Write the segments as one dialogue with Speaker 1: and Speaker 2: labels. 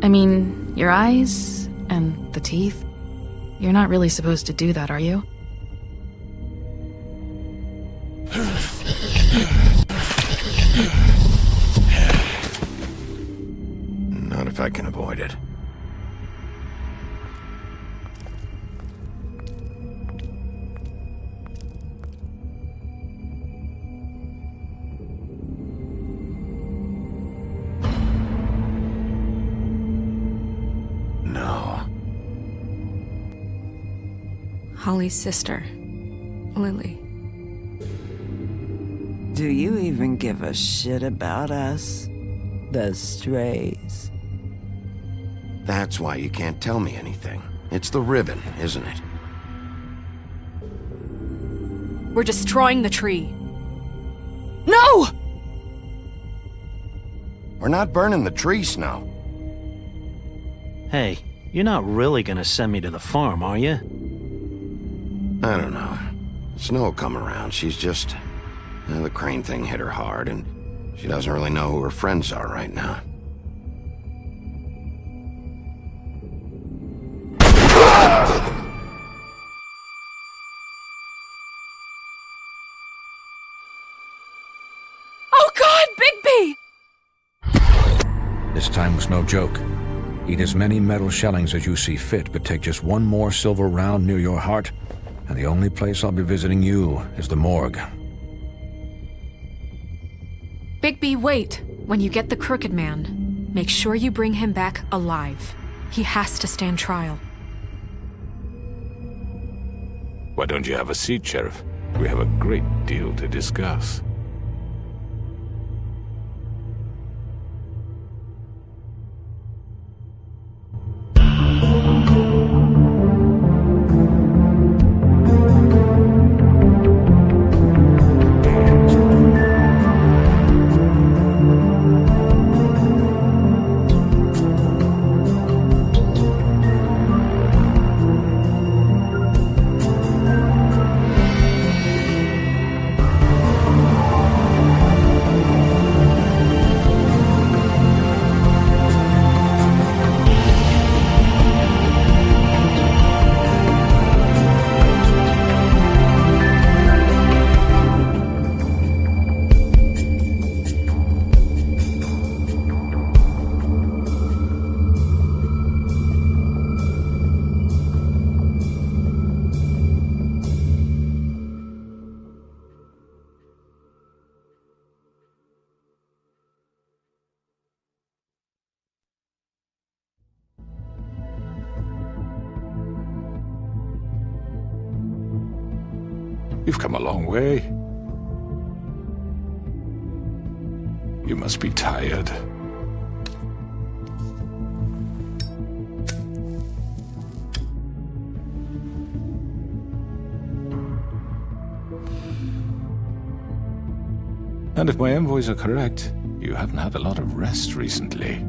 Speaker 1: I mean, your eyes and the teeth. You're not really supposed to do that, are you?
Speaker 2: Not if I can avoid it.
Speaker 3: Holly's sister, Lily.
Speaker 4: Do you even give a shit about us? The strays?
Speaker 2: That's why you can't tell me anything. It's the ribbon, isn't it?
Speaker 3: We're destroying the tree. No!
Speaker 2: We're not burning the tree, Snow.
Speaker 5: Hey, you're not really gonna send me to the farm, are you?
Speaker 2: I don't know. Snow will come around. She's just... the Crane thing hit her hard, and she doesn't really know who her friends are right now.
Speaker 3: Oh God, Bigby!
Speaker 6: This time was no joke. Eat as many metal shellings as you see fit, but take just one more silver round near your heart, and the only place I'll be visiting you is the morgue.
Speaker 3: Bigby, wait. When you get the Crooked Man, make sure you bring him back alive. He has to stand trial.
Speaker 7: Why don't you have a seat, Sheriff? We have a great deal to discuss. You've come a long way. You must be tired. And if my envoys are correct, you haven't had a lot of rest recently.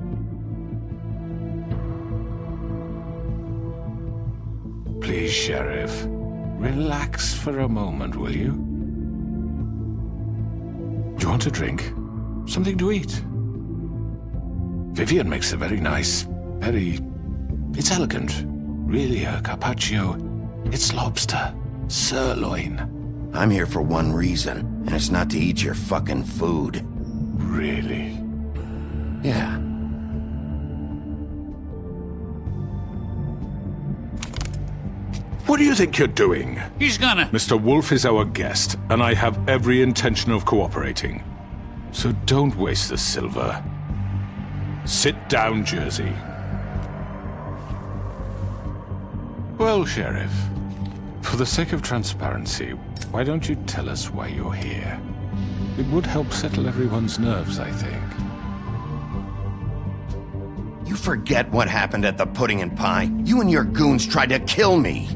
Speaker 7: Please, Sheriff. Relax for a moment, will you? Do you want a drink? Something to eat? Vivian makes a very nice, it's elegant. Really a carpaccio. It's lobster. Sirloin.
Speaker 2: I'm here for one reason, and it's not to eat your fucking food.
Speaker 7: Really?
Speaker 2: Yeah.
Speaker 7: What do you think you're doing?
Speaker 8: He's gonna...
Speaker 7: Mr. Wolf is our guest, and I have every intention of cooperating. So don't waste the silver. Sit down, Jersey. Well, Sheriff, for the sake of transparency, why don't you tell us why you're here? It would help settle everyone's nerves, I think.
Speaker 2: You forget what happened at the Pudding and Pie. You and your goons tried to kill me.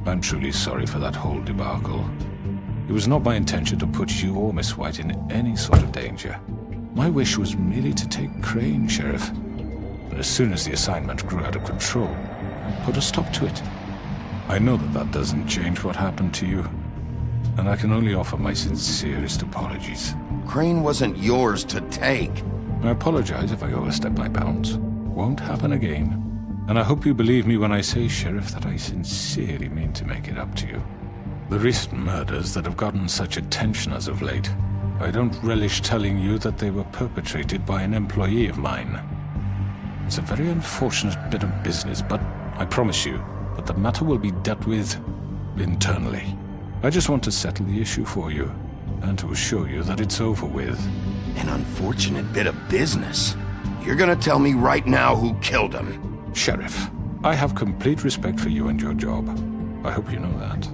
Speaker 7: I'm truly sorry for that whole debacle. It was not my intention to put you or Miss White in any sort of danger. My wish was merely to take Crane, Sheriff. But as soon as the assignment grew out of control, I put a stop to it. I know that doesn't change what happened to you, and I can only offer my sincerest apologies.
Speaker 2: Crane wasn't yours to take.
Speaker 7: I apologize if I overstepped my bounds. won't happen again. And I hope you believe me when I say, Sheriff, that I sincerely mean to make it up to you. The recent murders that have gotten such attention as of late, I don't relish telling you that they were perpetrated by an employee of mine. It's a very unfortunate bit of business, but I promise you that the matter will be dealt with internally. I just want to settle the issue for you, and to assure you that it's over with.
Speaker 2: An unfortunate bit of business? You're gonna tell me right now who killed him?
Speaker 7: Sheriff, I have complete respect for you and your job. I hope you know that.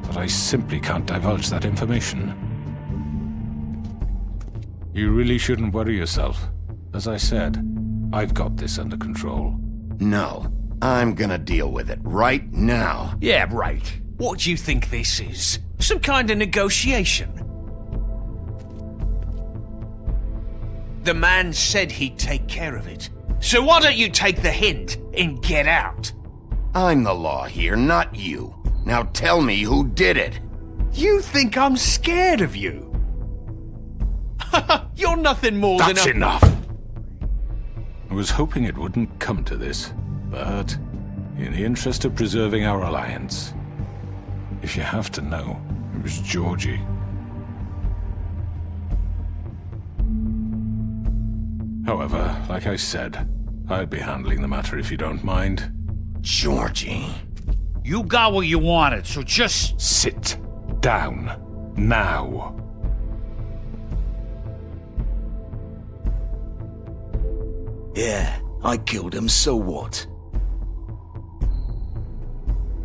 Speaker 7: But I simply can't divulge that information. You really shouldn't worry yourself. As I said, I've got this under control.
Speaker 2: No, I'm gonna deal with it right now.
Speaker 8: Yeah, right. What do you think this is? Some kind of negotiation? The man said he'd take care of it. So why don't you take the hint and get out?
Speaker 2: I'm the law here, not you. Now tell me who did it.
Speaker 8: You think I'm scared of you? You're nothing more than a...
Speaker 7: That's enough! I was hoping it wouldn't come to this, but in the interest of preserving our alliance, if you have to know, it was Georgie. However, like I said, I'll be handling the matter if you don't mind.
Speaker 2: Georgie.
Speaker 9: You got what you wanted, so just...
Speaker 7: Sit down. Now.
Speaker 10: Yeah, I killed him, so what?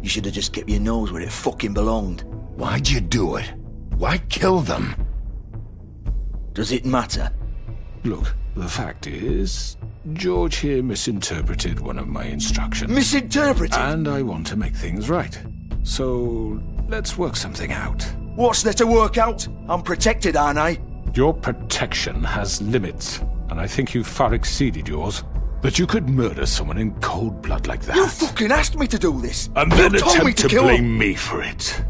Speaker 10: You should have just kept your nose where it fucking belonged.
Speaker 2: Why'd you do it? Why kill them?
Speaker 10: Does it matter?
Speaker 7: Look, the fact is, George here misinterpreted one of my instructions.
Speaker 10: Misinterpreted?
Speaker 7: And I want to make things right. So, let's work something out.
Speaker 10: What's there to work out? I'm protected, aren't I?
Speaker 7: Your protection has limits, and I think you've far exceeded yours. That you could murder someone in cold blood like that.
Speaker 10: You fucking asked me to do this!
Speaker 7: And then
Speaker 10: you told me
Speaker 7: attempt to
Speaker 10: kill
Speaker 7: blame
Speaker 10: him.
Speaker 7: me for it.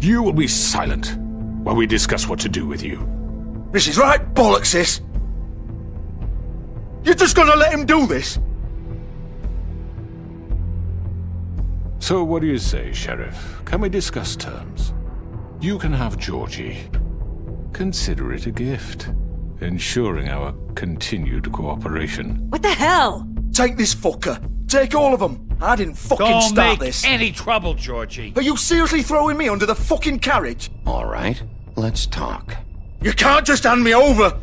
Speaker 7: You will be silent while we discuss what to do with you.
Speaker 10: This is right bollocks, sis. You're just gonna let him do this?
Speaker 7: So what do you say, Sheriff? Can we discuss terms? You can have Georgie. Consider it a gift, ensuring our continued cooperation.
Speaker 11: What the hell?
Speaker 10: Take this fucker. Take all of them. I didn't fucking
Speaker 9: Don't
Speaker 10: start
Speaker 9: make
Speaker 10: this.
Speaker 9: any trouble, Georgie.
Speaker 10: Are you seriously throwing me under the fucking carriage?
Speaker 2: All right, let's talk.
Speaker 10: You can't just hand me over!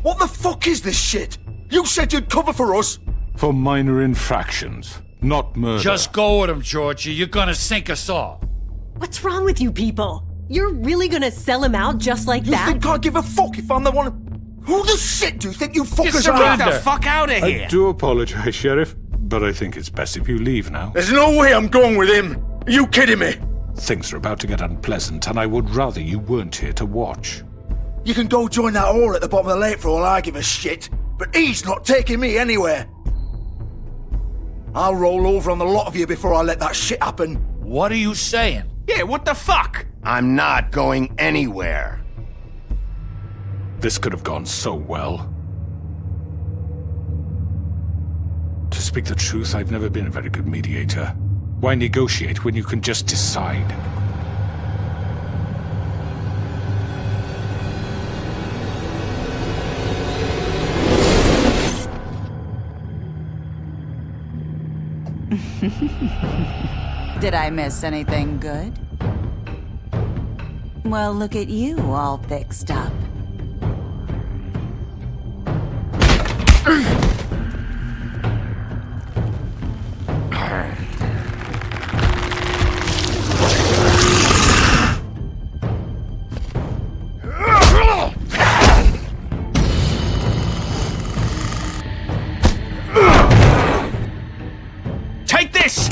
Speaker 10: What the fuck is this shit? You said you'd cover for us!
Speaker 7: For minor infractions, not murder.
Speaker 9: Just go with him, Georgie. You're gonna sink us all.
Speaker 11: What's wrong with you people? You're really gonna sell him out just like
Speaker 10: You
Speaker 11: that?
Speaker 10: think I give a fuck if I'm the one... Who the shit do you think you fuckers
Speaker 8: Get
Speaker 10: are?
Speaker 8: the fuck out of here!
Speaker 7: I do apologize, Sheriff, but I think it's best if you leave now.
Speaker 10: There's no way I'm going with him! Are you kidding me?
Speaker 7: Things are about to get unpleasant, and I would rather you weren't here to watch.
Speaker 10: You can go join that whore at the bottom of the lake for all I give a shit, but he's not taking me anywhere. I'll roll over on the lot of you before I let that shit happen.
Speaker 9: What are you saying?
Speaker 8: Yeah, what the fuck?
Speaker 2: I'm not going anywhere.
Speaker 7: This could have gone so well. To speak the truth, I've never been a very good mediator. Why negotiate when you can just decide?
Speaker 12: Did I miss anything good? Well, look at you, all fixed up.
Speaker 8: Take this!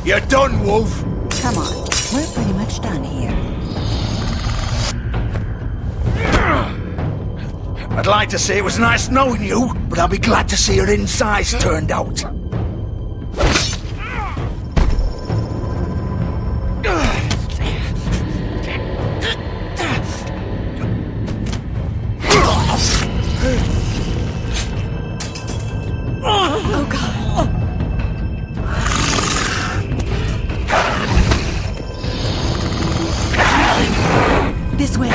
Speaker 10: You're done, Wolf!
Speaker 12: Come on, we're pretty much done here.
Speaker 10: I'd like to say it was nice knowing you, but I'll be glad to see your insides turned out.
Speaker 11: This way.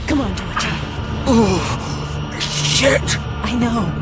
Speaker 11: Come on, Georgie.
Speaker 10: Oh, shit!
Speaker 11: I know.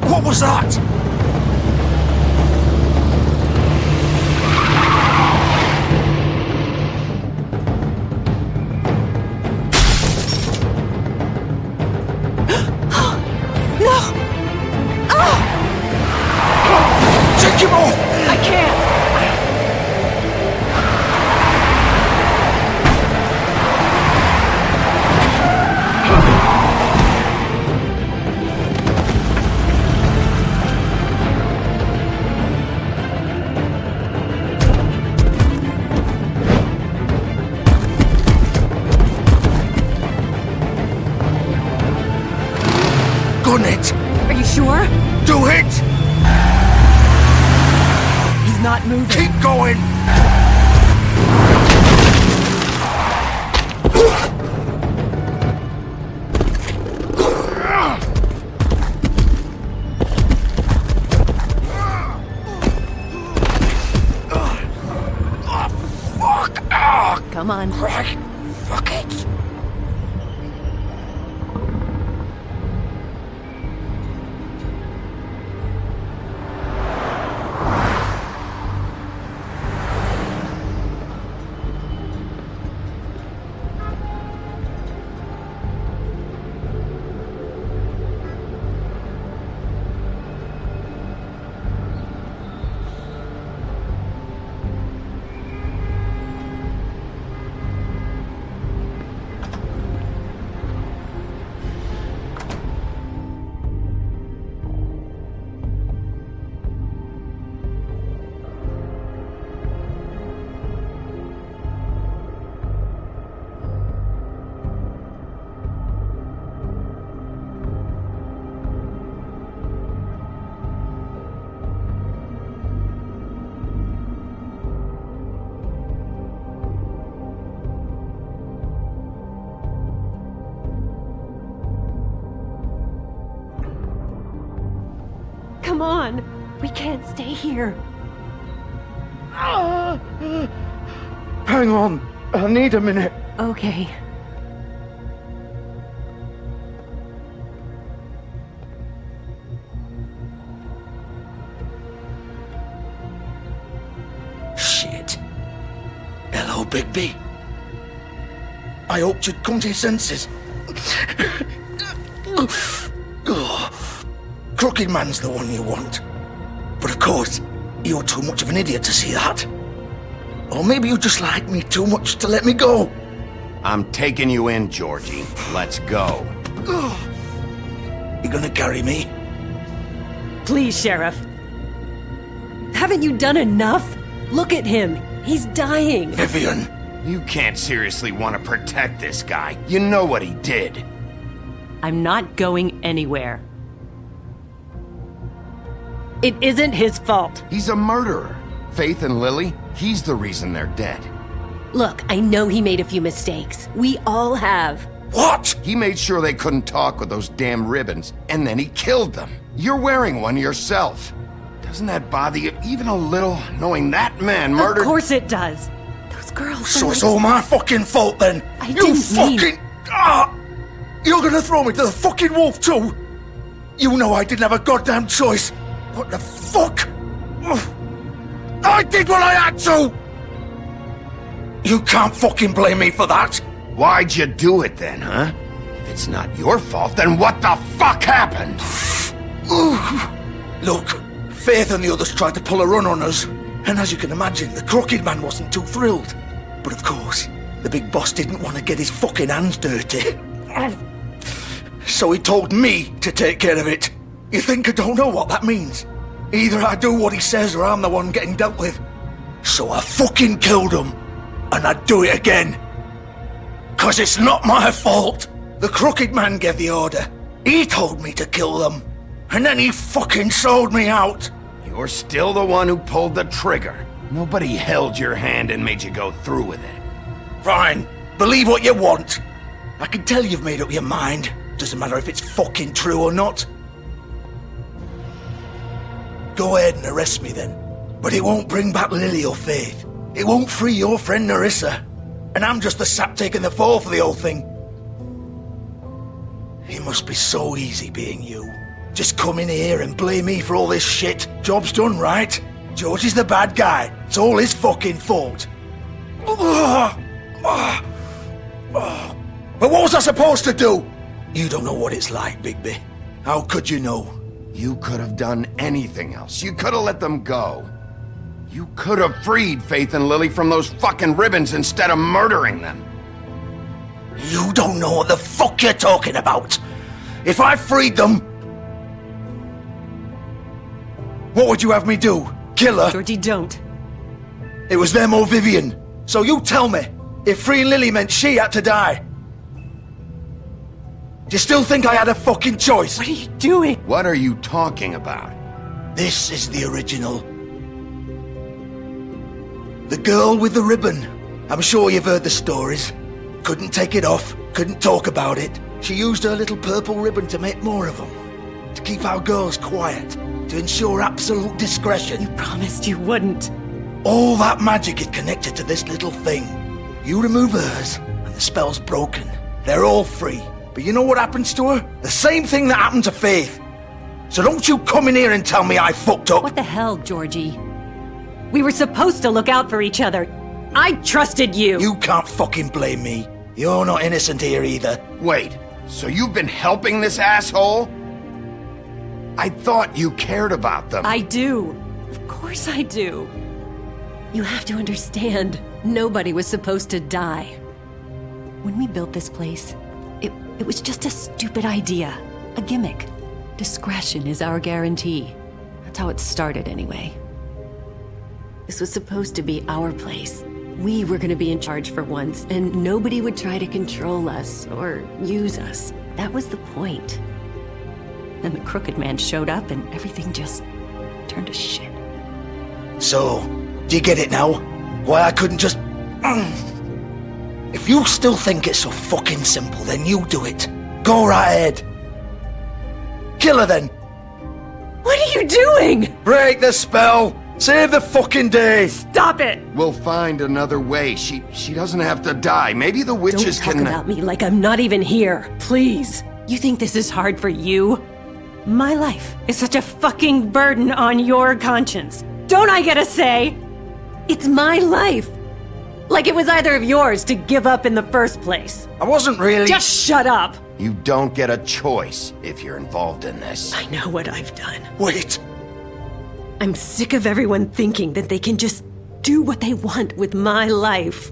Speaker 10: What was that?
Speaker 11: No! Oh!
Speaker 10: Take him off!
Speaker 11: I can't!
Speaker 10: Gun it!
Speaker 11: Are you sure?
Speaker 10: Do it!
Speaker 11: He's not moving.
Speaker 10: Keep going!
Speaker 11: Come on.
Speaker 10: Right. Fuck it.
Speaker 11: Come on. We can't stay here.
Speaker 10: Hang on. I need a minute.
Speaker 11: Okay.
Speaker 10: Bigby. I hoped you'd come to your senses. Crooked Man's the one you want. But of course, you're too much of an idiot to see that. Or maybe you just like me too much to let me go.
Speaker 2: I'm taking you in, Georgie. Let's go.
Speaker 10: You gonna carry me?
Speaker 11: Please, Sheriff. Haven't you done enough? Look at him. He's dying.
Speaker 10: Vivian.
Speaker 2: You can't seriously want to protect this guy. You know what he did.
Speaker 11: I'm not going anywhere. It isn't his fault.
Speaker 2: He's a murderer. Faith and Lily, he's the reason they're dead.
Speaker 11: Look, I know he made a few mistakes. We all have.
Speaker 10: What?
Speaker 2: He made sure they couldn't talk with those damn ribbons, and then he killed them. You're wearing one yourself. Doesn't that bother you even a little, knowing that man murdered—
Speaker 11: Of course it does. Those girls—
Speaker 10: So it's all my fucking fault then?
Speaker 11: I
Speaker 10: You
Speaker 11: didn't
Speaker 10: fucking— You're gonna throw me to the fucking wolf too? You know I didn't have a goddamn choice. What the fuck? I did what I had to! You can't fucking blame me for that.
Speaker 2: Why'd you do it then, huh? If it's not your fault, then what the fuck happened?
Speaker 10: Look, Faith and the others tried to pull a run on us. And as you can imagine, the Crooked Man wasn't too thrilled. But of course, the big boss didn't want to get his fucking hands dirty. So he told me to take care of it. You think I don't know what that means? Either I do what he says or I'm the one getting dealt with. So I fucking killed him. And I'd do it again. 'Cause it's not my fault. The Crooked Man gave the order. He told me to kill them. And then he fucking sold me out.
Speaker 2: You're still the one who pulled the trigger. Nobody held your hand and made you go through with it.
Speaker 10: Fine. Believe what you want. I can tell you've made up your mind. Doesn't matter if it's fucking true or not. Go ahead and arrest me then. But it won't bring back Lily or Faith. It won't free your friend Nerissa. And I'm just the sap taking the fall for the whole thing. It must be so easy being you. Just come in here and blame me for all this shit. Job's done, right? George is the bad guy. It's all his fucking fault. But what was I supposed to do? You don't know what it's like, Bigby. How could you know?
Speaker 2: You could have done anything else. You could have let them go. You could have freed Faith and Lily from those fucking ribbons instead of murdering them.
Speaker 10: You don't know what the fuck you're talking about. If I freed them... What would you have me do? Kill her?
Speaker 11: Georgie, don't.
Speaker 10: It was them or Vivian. So you tell me, if freeing Lily meant she had to die. Do you still think I had a fucking choice?
Speaker 11: What are you doing?
Speaker 2: What are you talking about?
Speaker 10: This is the original. The girl with the ribbon. I'm sure you've heard the stories. Couldn't take it off, couldn't talk about it. She used her little purple ribbon to make more of them. To keep our girls quiet. To ensure absolute discretion.
Speaker 11: You promised you wouldn't.
Speaker 10: All that magic is connected to this little thing. You remove hers, and the spell's broken. They're all free. But you know what happens to her? The same thing that happened to Faith. So don't you come in here and tell me I fucked up.
Speaker 11: What the hell, Georgie? We were supposed to look out for each other. I trusted you.
Speaker 10: You can't fucking blame me. You're not innocent here either.
Speaker 2: Wait, so you've been helping this asshole? I thought you cared about them.
Speaker 11: I do. Of course I do. You have to understand, nobody was supposed to die. When we built this place, it was just a stupid idea. A gimmick. Discretion is our guarantee. That's how it started anyway. This was supposed to be our place. We were gonna be in charge for once, and nobody would try to control us or use us. That was the point. Then the Crooked Man showed up and everything just turned to shit.
Speaker 10: So, do you get it now? Why I couldn't just... If you still think it's so fucking simple, then you do it. Go right ahead. Kill her then.
Speaker 11: What are you doing?
Speaker 10: Break the spell. Save the fucking day.
Speaker 11: Stop it.
Speaker 2: We'll find another way. She doesn't have to die. Maybe the witches
Speaker 11: Don't talk about me like I'm not even here. Please. You think this is hard for you? My life is such a fucking burden on your conscience. Don't I get a say? It's my life. Like it was either of yours to give up in the first place.
Speaker 10: I wasn't really...
Speaker 11: Just shut up!
Speaker 2: You don't get a choice if you're involved in this.
Speaker 11: I know what I've done.
Speaker 10: Wait.
Speaker 11: I'm sick of everyone thinking that they can just do what they want with my life.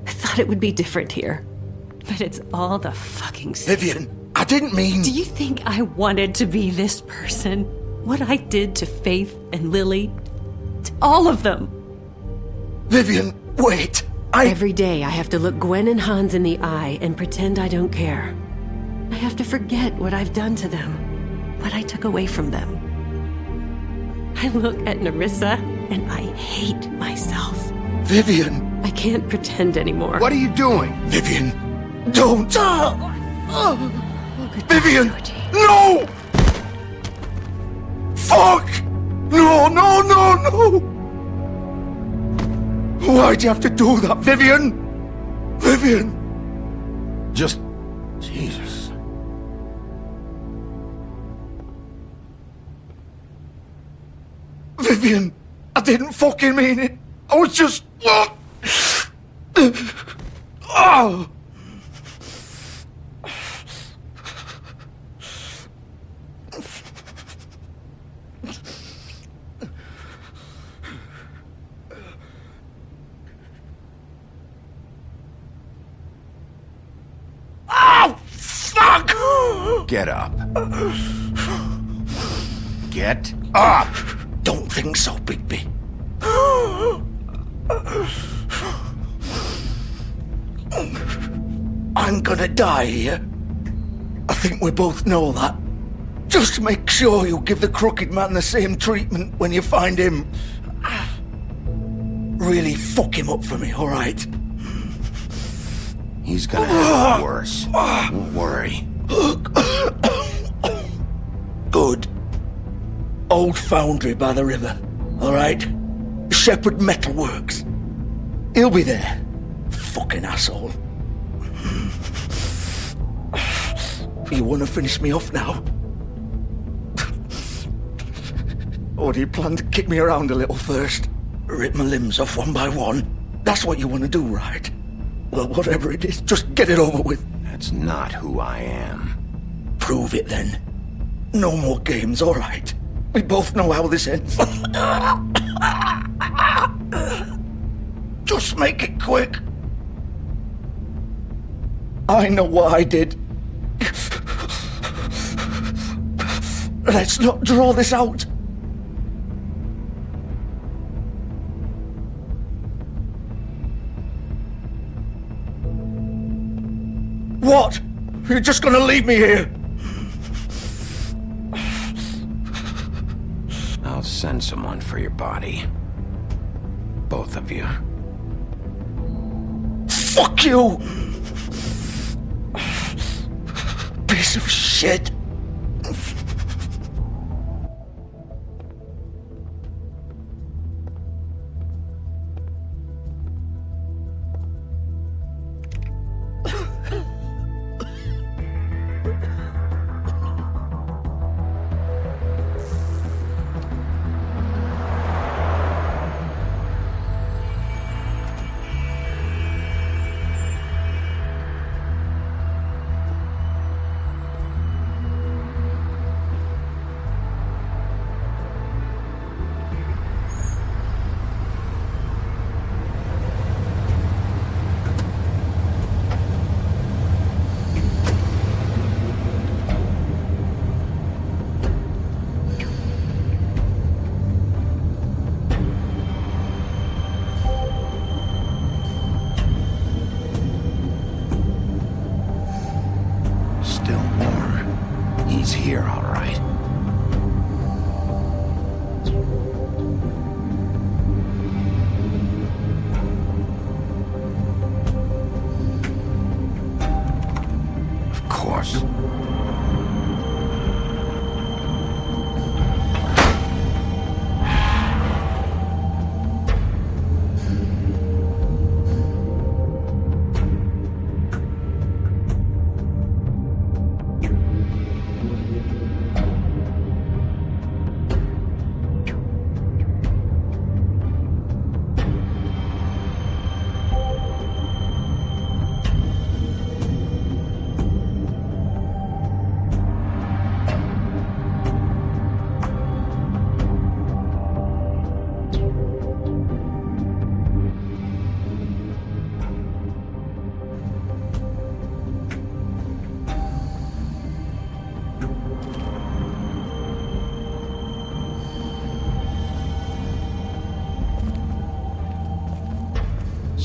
Speaker 11: I thought it would be different here. But it's all the fucking same.
Speaker 10: Vivian, I didn't mean...
Speaker 11: Do you think I wanted to be this person? What I did to Faith and Lily? To all of them?
Speaker 10: Vivian, wait.
Speaker 11: Every day I have to look Gwen and Hans in the eye and pretend I don't care. I have to forget what I've done to them. What I took away from them. I look at Nerissa and I hate myself.
Speaker 10: Vivian!
Speaker 11: I can't pretend anymore.
Speaker 2: What are you doing?
Speaker 10: Vivian, don't! Vivian!
Speaker 11: Georgie.
Speaker 10: No! Fuck! No, no, no, no! Why'd you have to do that, Vivian? Vivian!
Speaker 2: Just... Jesus.
Speaker 10: Vivian, I didn't fucking mean it. I was just... Oh! Fuck!
Speaker 2: Get up. Get up!
Speaker 10: Don't think so, Bigby. I'm gonna die here. I think we both know that. Just make sure you give the crooked man the same treatment when you find him. Really fuck him up for me, alright?
Speaker 2: He's gonna have it worse. Don't worry.
Speaker 10: Good. Old foundry by the river, alright? Shepherd Metalworks. He'll be there. Fucking asshole. You wanna finish me off now? Or do you plan to kick me around a little first? Rip my limbs off one by one? That's what you wanna do, right? Well, whatever it is, just get it over with.
Speaker 2: That's not who I am.
Speaker 10: Prove it then. No more games, alright? We both know how this ends. Just make it quick. I know what I did. Let's not draw this out. What? You're just gonna leave me here?
Speaker 2: I'll send someone for your body. Both of you.
Speaker 10: Fuck you! Piece of shit.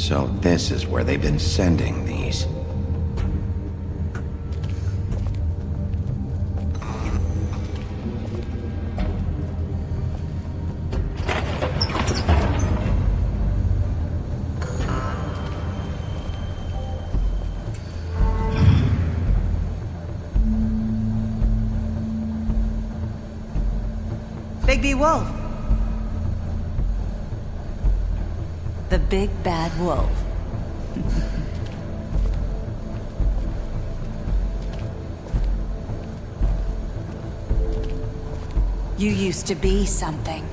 Speaker 2: So this is where they've been sending these.
Speaker 12: Bigby Wolf. The big bad wolf. You used to be something.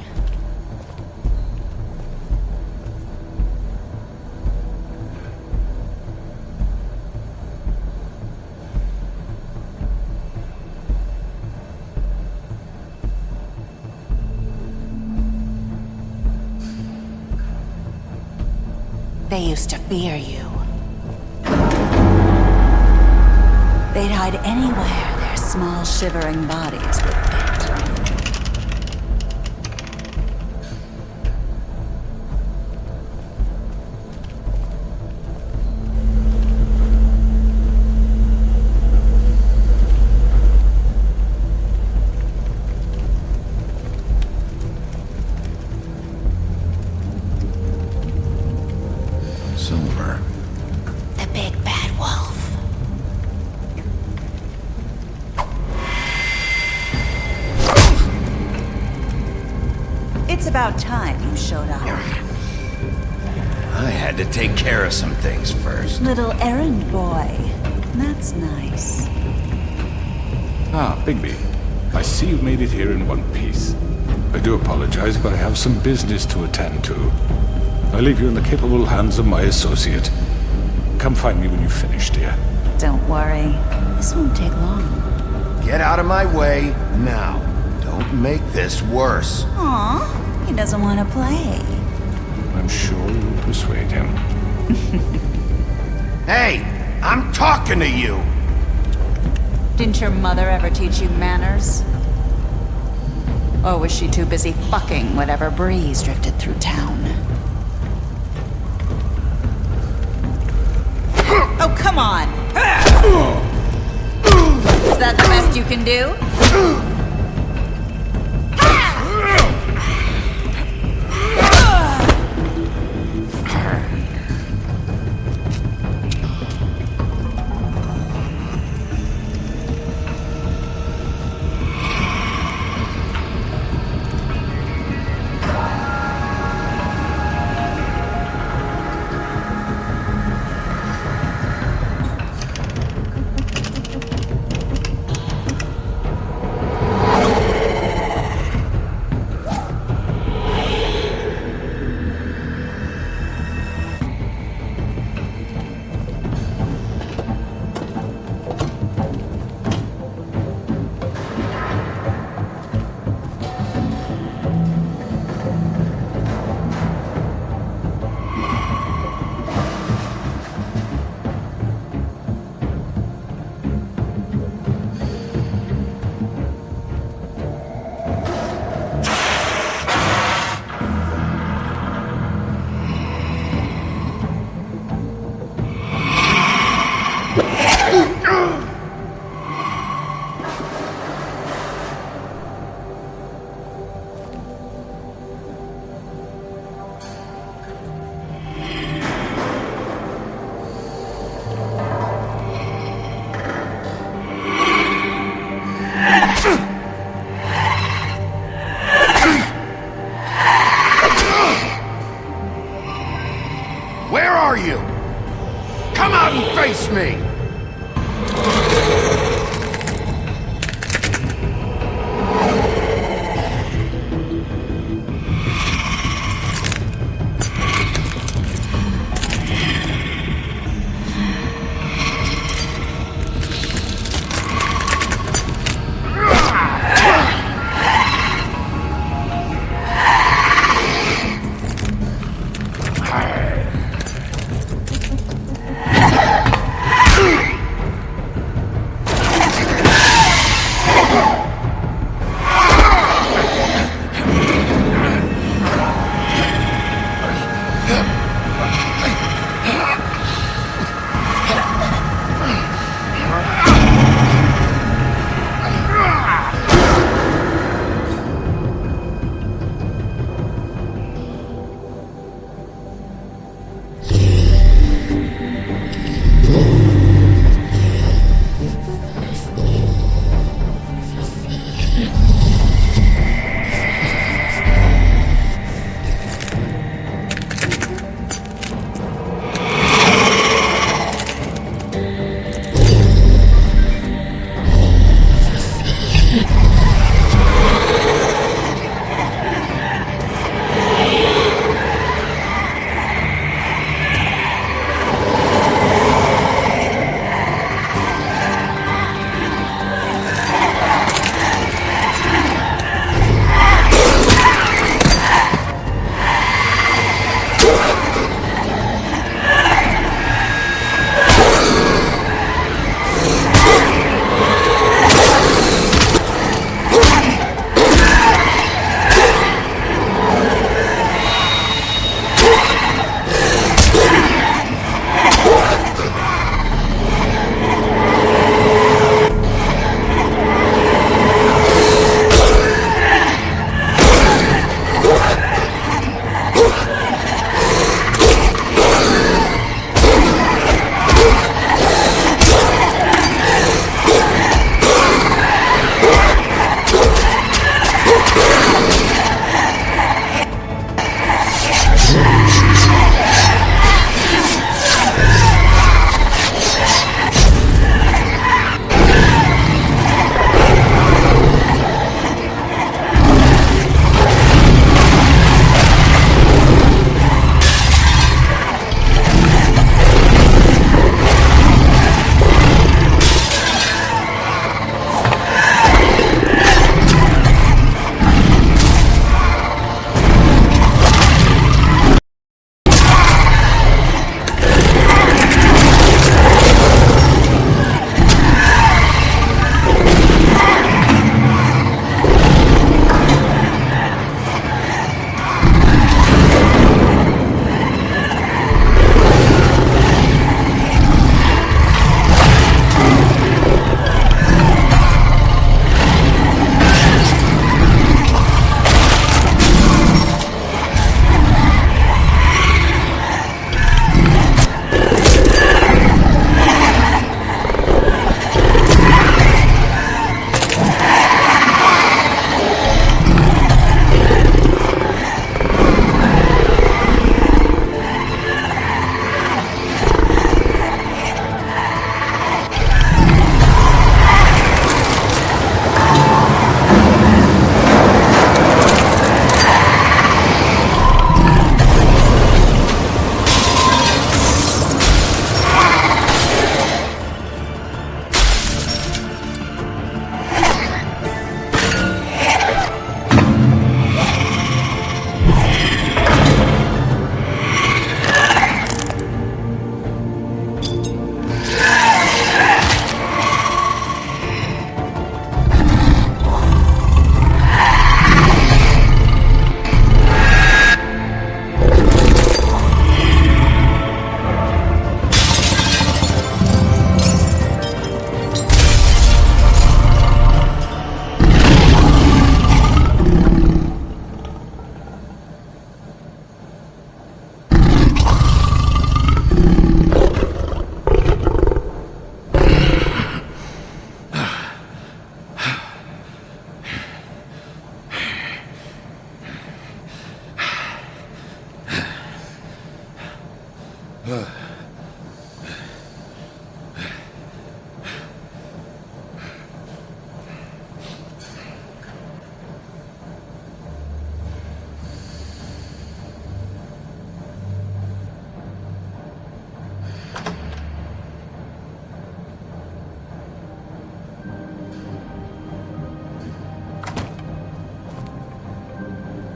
Speaker 12: They used to fear you. They'd hide anywhere their small, shivering bodies would fit. The big bad wolf. It's about time you showed up.
Speaker 2: I had to take care of some things first.
Speaker 12: Little errand boy. That's nice.
Speaker 7: Ah, Bigby. I see you've made it here in one piece. I do apologize, but I have some business to attend to. I leave you in the capable hands of my associate. Come find me when you've finished, dear.
Speaker 12: Don't worry. This won't take long.
Speaker 2: Get out of my way now. Don't make this worse.
Speaker 12: Aw, he doesn't want to play.
Speaker 7: I'm sure you'll persuade him.
Speaker 2: Hey, I'm talking to you!
Speaker 12: Didn't your mother ever teach you manners? Or was she too busy fucking whatever breeze drifted through town? Oh, come on! Is that the best you can do?
Speaker 2: Where are you? Come out and face me!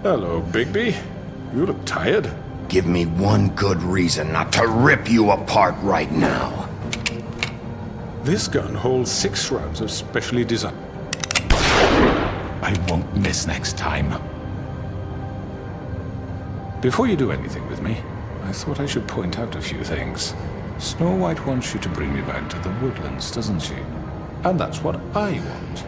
Speaker 7: Hello, Bigby. You look tired.
Speaker 2: Give me one good reason not to rip you apart right now.
Speaker 7: This gun holds 6 rounds of specially designed... I won't miss next time. Before you do anything with me, I thought I should point out a few things. Snow White wants you to bring me back to the woodlands, doesn't she? And that's what I want.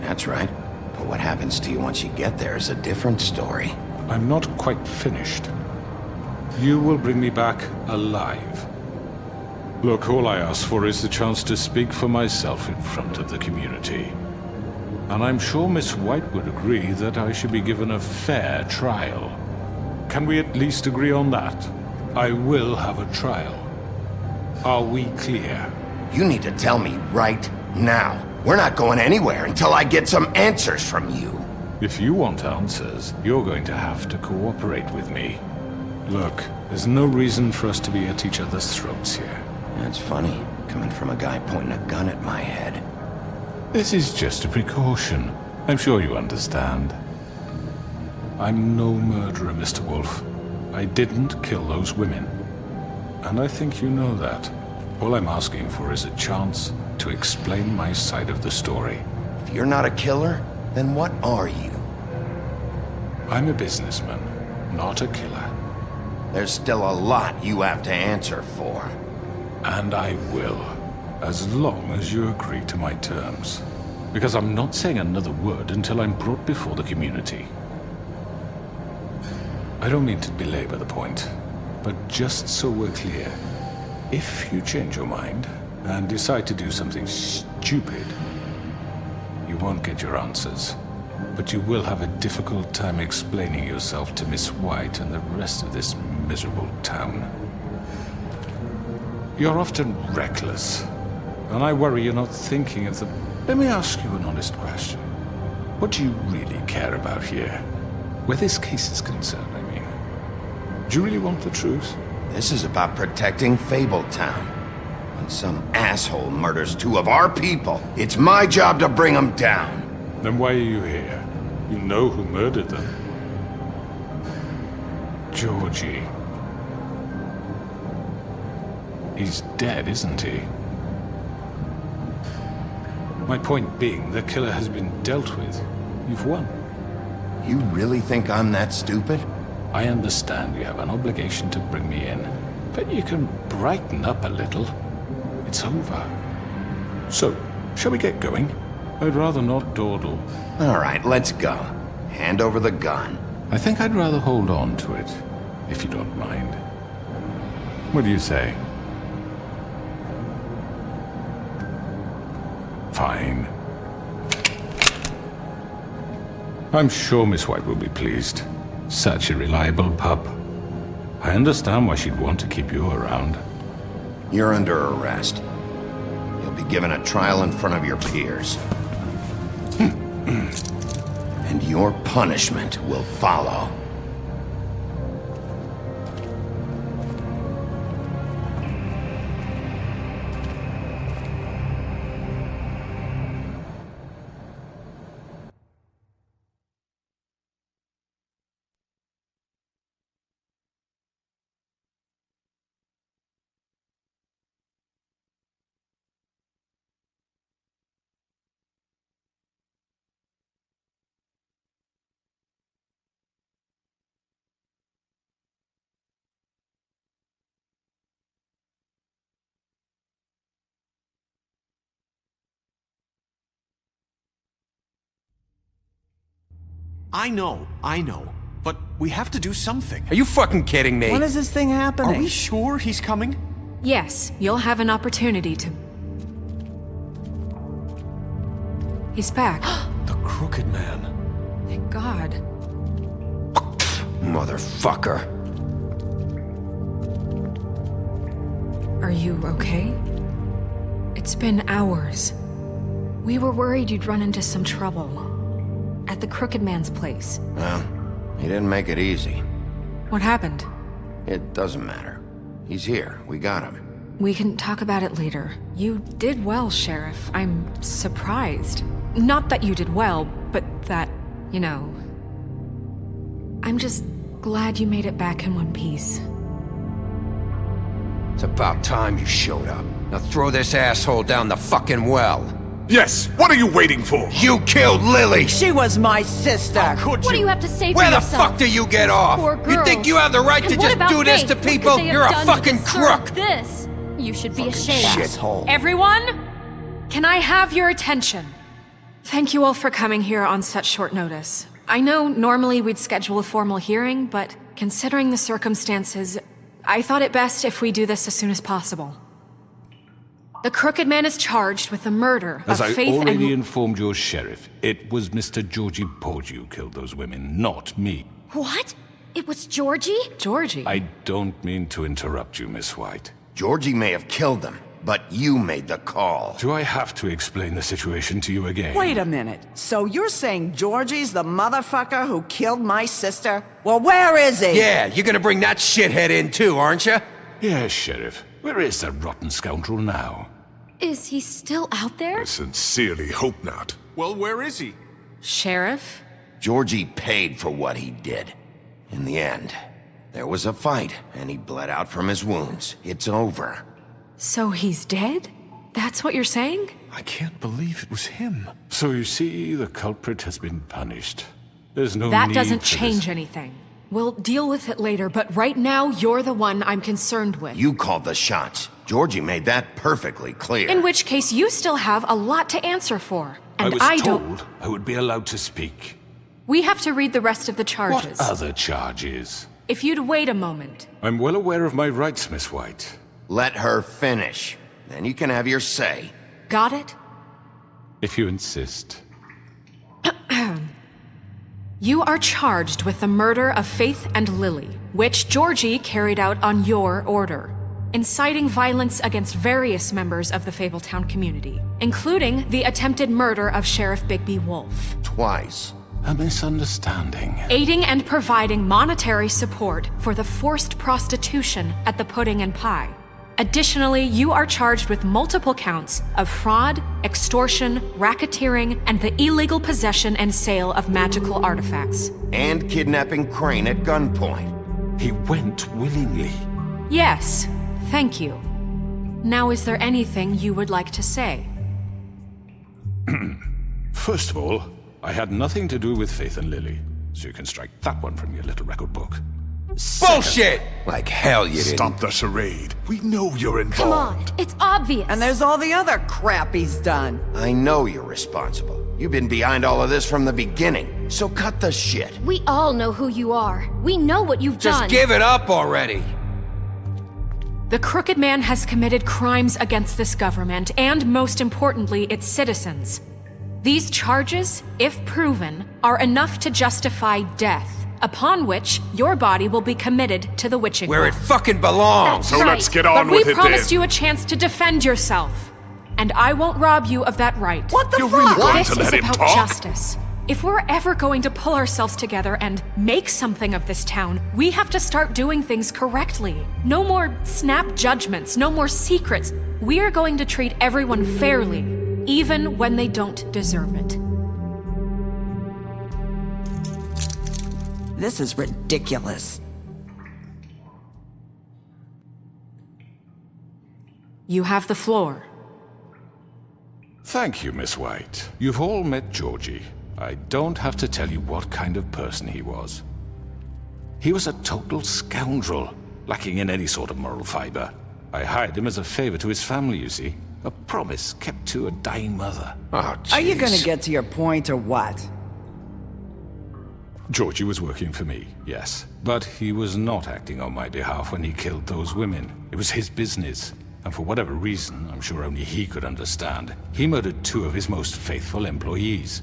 Speaker 2: That's right. But what happens to you once you get there is a different story.
Speaker 7: I'm not quite finished. You will bring me back alive. Look, all I ask for is the chance to speak for myself in front of the community. And I'm sure Miss White would agree that I should be given a fair trial. Can we at least agree on that? I will have a trial. Are we clear?
Speaker 2: You need to tell me right now. We're not going anywhere until I get some answers from you.
Speaker 7: If you want answers, you're going to have to cooperate with me. Look, there's no reason for us to be at each other's throats here.
Speaker 2: That's funny, coming from a guy pointing a gun at my head.
Speaker 7: This is just a precaution. I'm sure you understand. I'm no murderer, Mr. Wolf. I didn't kill those women. And I think you know that. All I'm asking for is a chance to explain my side of the story.
Speaker 2: If you're not a killer, then what are you?
Speaker 7: I'm a businessman, not a killer.
Speaker 2: There's still a lot you have to answer for.
Speaker 7: And I will, as long as you agree to my terms. Because I'm not saying another word until I'm brought before the community. I don't mean to belabor the point, but just so we're clear, if you change your mind and decide to do something stupid, you won't get your answers. But you will have a difficult time explaining yourself to Miss White and the rest of this miserable town. You're often reckless, and I worry you're not thinking of the... Let me ask you an honest question. What do you really care about here? Where this case is concerned, I mean. Do you really want the truth?
Speaker 2: This is about protecting Fabletown. When some asshole murders 2 of our people, it's my job to bring them down.
Speaker 7: Then why are you here? You know who murdered them. Georgie. He's dead, isn't he? My point being, the killer has been dealt with. You've won.
Speaker 2: You really think I'm that stupid?
Speaker 7: I understand you have an obligation to bring me in, but you can brighten up a little. It's over. So, shall we get going? I'd rather not dawdle.
Speaker 2: All right, let's go. Hand over the gun.
Speaker 7: I think I'd rather hold on to it, if you don't mind. What do you say? Fine. I'm sure Miss White will be pleased. Such a reliable pup. I understand why she'd want to keep you around.
Speaker 2: You're under arrest. You'll be given a trial in front of your peers. And your punishment will follow.
Speaker 8: I know. But we have to do something.
Speaker 13: Are you fucking kidding me?
Speaker 4: When is this thing happening?
Speaker 8: Are we sure he's coming?
Speaker 3: Yes, you'll have an opportunity to... He's back.
Speaker 13: The Crooked Man.
Speaker 3: Thank God.
Speaker 2: Motherfucker.
Speaker 3: Are you okay? It's been hours. We were worried you'd run into some trouble. At the Crooked Man's place.
Speaker 2: Well, he didn't make it easy.
Speaker 3: What happened?
Speaker 2: It doesn't matter. He's here. We got him.
Speaker 3: We can talk about it later. You did well, Sheriff. I'm surprised. Not that you did well, but that, you know... I'm just glad you made it back in one piece.
Speaker 13: It's about time you showed up. Now throw this asshole down the fucking well.
Speaker 14: Yes, what are you waiting for?
Speaker 13: You killed Lily!
Speaker 4: She was my sister!
Speaker 12: What do you have to say for
Speaker 13: Where the
Speaker 12: yourself?
Speaker 13: fuck do you get off?
Speaker 12: Poor
Speaker 13: You
Speaker 12: girls.
Speaker 13: think you have the right to
Speaker 12: And what
Speaker 13: just
Speaker 12: about
Speaker 13: do this
Speaker 12: Faith?
Speaker 13: to
Speaker 12: What could
Speaker 13: people?
Speaker 12: they have
Speaker 13: You're a
Speaker 12: done to
Speaker 13: fucking
Speaker 12: deserve
Speaker 13: crook!
Speaker 12: This. You should be ashamed.
Speaker 13: Shithole.
Speaker 3: Everyone, can I have your attention? Thank you all for coming here on such short notice. I know normally we'd schedule a formal hearing, but considering the circumstances, I thought it best if we do this as soon as possible. The Crooked Man is charged with the murder
Speaker 7: As
Speaker 3: of
Speaker 7: I
Speaker 3: Faith
Speaker 7: already
Speaker 3: and...
Speaker 7: informed your sheriff, it was Mr. Georgie Porgy who killed those women, not me.
Speaker 12: What? It was Georgie?
Speaker 3: Georgie?
Speaker 7: I don't mean to interrupt you, Miss White.
Speaker 2: Georgie may have killed them, but you made the call.
Speaker 7: Do I have to explain the situation to you again?
Speaker 4: Wait a minute. So you're saying Georgie's the motherfucker who killed my sister? Well, where is he?
Speaker 13: Yeah, you're gonna bring that shithead in too, aren't you?
Speaker 7: Yes, Sheriff. Where is that rotten scoundrel now?
Speaker 12: Is he still out there?
Speaker 14: I sincerely hope not. Well, where is he?
Speaker 3: Sheriff?
Speaker 2: Georgie paid for what he did. In the end, there was a fight, and he bled out from his wounds. It's over.
Speaker 3: So he's dead? That's what you're saying?
Speaker 14: I can't believe it was him.
Speaker 7: So you see, the culprit has been punished. There's no
Speaker 3: That
Speaker 7: need
Speaker 3: doesn't
Speaker 7: for
Speaker 3: change
Speaker 7: this.
Speaker 3: anything. We'll deal with it later, but right now, you're the one I'm concerned with.
Speaker 2: You called the shots. Georgie made that perfectly clear.
Speaker 3: In which case, you still have a lot to answer for. And
Speaker 7: I was
Speaker 3: don't...
Speaker 7: told I would be allowed to speak.
Speaker 3: We have to read the rest of the charges.
Speaker 7: What other charges?
Speaker 3: If you'd wait a moment.
Speaker 7: I'm well aware of my rights, Miss White.
Speaker 2: Let her finish. Then you can have your say.
Speaker 3: Got it?
Speaker 7: If you insist.
Speaker 3: You are charged with the murder of Faith and Lily, which Georgie carried out on your order, inciting violence against various members of the Fabletown community, including the attempted murder of Sheriff Bigby Wolf.
Speaker 2: Twice.
Speaker 7: A misunderstanding.
Speaker 3: Aiding and providing monetary support for the forced prostitution at the Pudding and Pie. Additionally, you are charged with multiple counts of fraud, extortion, racketeering, and the illegal possession and sale of magical artifacts.
Speaker 2: And kidnapping Crane at gunpoint.
Speaker 7: He went willingly.
Speaker 3: Yes, thank you. Now, is there anything you would like to say?
Speaker 7: First of all, I had nothing to do with Faith and Lily, so you can strike that one from your little record book.
Speaker 13: Bullshit! Like hell you didn't.
Speaker 14: Stop the charade. We know you're involved.
Speaker 12: Come on, it's obvious.
Speaker 4: And there's all the other crap he's done.
Speaker 2: I know you're responsible. You've been behind all of this from the beginning, so cut the shit.
Speaker 12: We all know who you are. We know what you've done.
Speaker 13: Just give it up already.
Speaker 3: The Crooked Man has committed crimes against this government and, most importantly, its citizens. These charges, if proven, are enough to justify death, upon which your body will be committed to the witching
Speaker 13: Where it
Speaker 3: well.
Speaker 13: fucking belongs.
Speaker 14: So let's get on
Speaker 3: But
Speaker 14: with
Speaker 3: we
Speaker 14: it
Speaker 3: promised
Speaker 14: then.
Speaker 3: you a chance to defend yourself, and I won't rob you of that right.
Speaker 4: What the
Speaker 14: You
Speaker 4: fuck?
Speaker 14: really want
Speaker 3: This
Speaker 14: to
Speaker 3: is
Speaker 14: let him
Speaker 3: about
Speaker 14: talk?
Speaker 3: justice. If we're ever going to pull ourselves together and make something of this town, we have to start doing things correctly. No more snap judgments, no more secrets. We are going to treat everyone fairly, even when they don't deserve it.
Speaker 4: This is ridiculous.
Speaker 3: You have the floor.
Speaker 7: Thank you, Miss White. You've all met Georgie. I don't have to tell you what kind of person he was. He was a total scoundrel, lacking in any sort of moral fiber. I hired him as a favor to his family, you see. A promise kept to a dying mother.
Speaker 2: Oh, jeez.
Speaker 4: Are you gonna get to your point or what?
Speaker 7: Georgie was working for me, yes. But he was not acting on my behalf when he killed those women. It was his business. And for whatever reason, I'm sure only he could understand, he murdered 2 of his most faithful employees.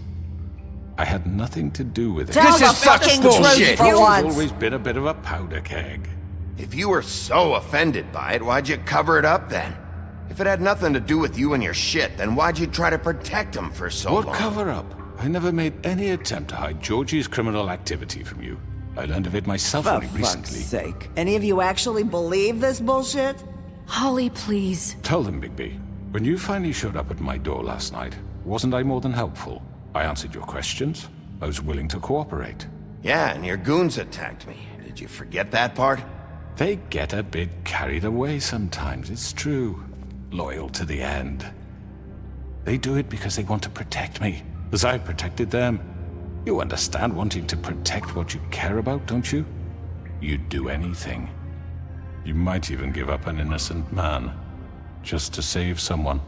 Speaker 7: I had nothing to do with it.
Speaker 4: Tell
Speaker 13: This
Speaker 4: the
Speaker 13: is such
Speaker 4: fucking
Speaker 13: bullshit.
Speaker 4: truth for
Speaker 7: He's
Speaker 4: once.
Speaker 7: always been a bit of a powder keg.
Speaker 2: If you were so offended by it, why'd you cover it up then? If it had nothing to do with you and your shit, then why'd you try to protect him for so long?
Speaker 7: What cover up? I never made any attempt to hide Georgie's criminal activity from you. I learned of it myself
Speaker 4: For
Speaker 7: only
Speaker 4: fuck's
Speaker 7: recently.
Speaker 4: sake. Any of you actually believe this bullshit?
Speaker 3: Holly, please.
Speaker 7: Tell them, Bigby. When you finally showed up at my door last night, wasn't I more than helpful? I answered your questions. I was willing to cooperate.
Speaker 2: Yeah, and your goons attacked me. Did you forget that part?
Speaker 7: They get a bit carried away sometimes, it's true. Loyal to the end. They do it because they want to protect me, as I've protected them. You understand wanting to protect what you care about, don't you? You'd do anything. You might even give up an innocent man, just to save someone.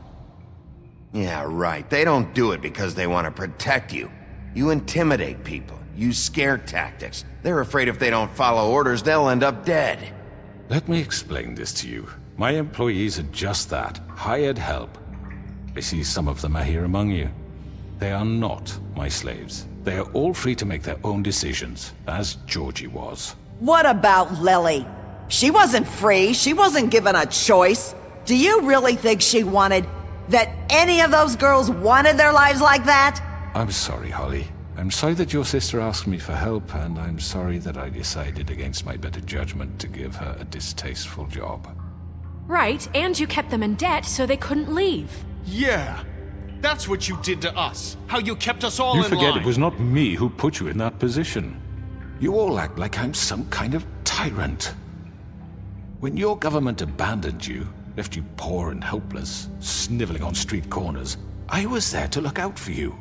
Speaker 2: Yeah, right. They don't do it because they want to protect you. You intimidate people, use scare tactics. They're afraid if they don't follow orders, they'll end up dead.
Speaker 7: Let me explain this to you. My employees are just that, hired help. I see some of them are here among you. They are not my slaves. They are all free to make their own decisions, as Georgie was.
Speaker 4: What about Lily? She wasn't free. She wasn't given a choice. Do you really think she wanted... that any of those girls wanted their lives like that?
Speaker 7: I'm sorry, Holly. I'm sorry that your sister asked me for help, and I'm sorry that I decided against my better judgment to give her a distasteful job.
Speaker 3: Right, and you kept them in debt so they couldn't leave.
Speaker 15: Yeah, that's what you did to us. How you kept us all in line.
Speaker 7: You forget it was not me who put you in that position. You all act like I'm some kind of tyrant. When your government abandoned you, left you poor and helpless, sniveling on street corners, I was there to look out for you.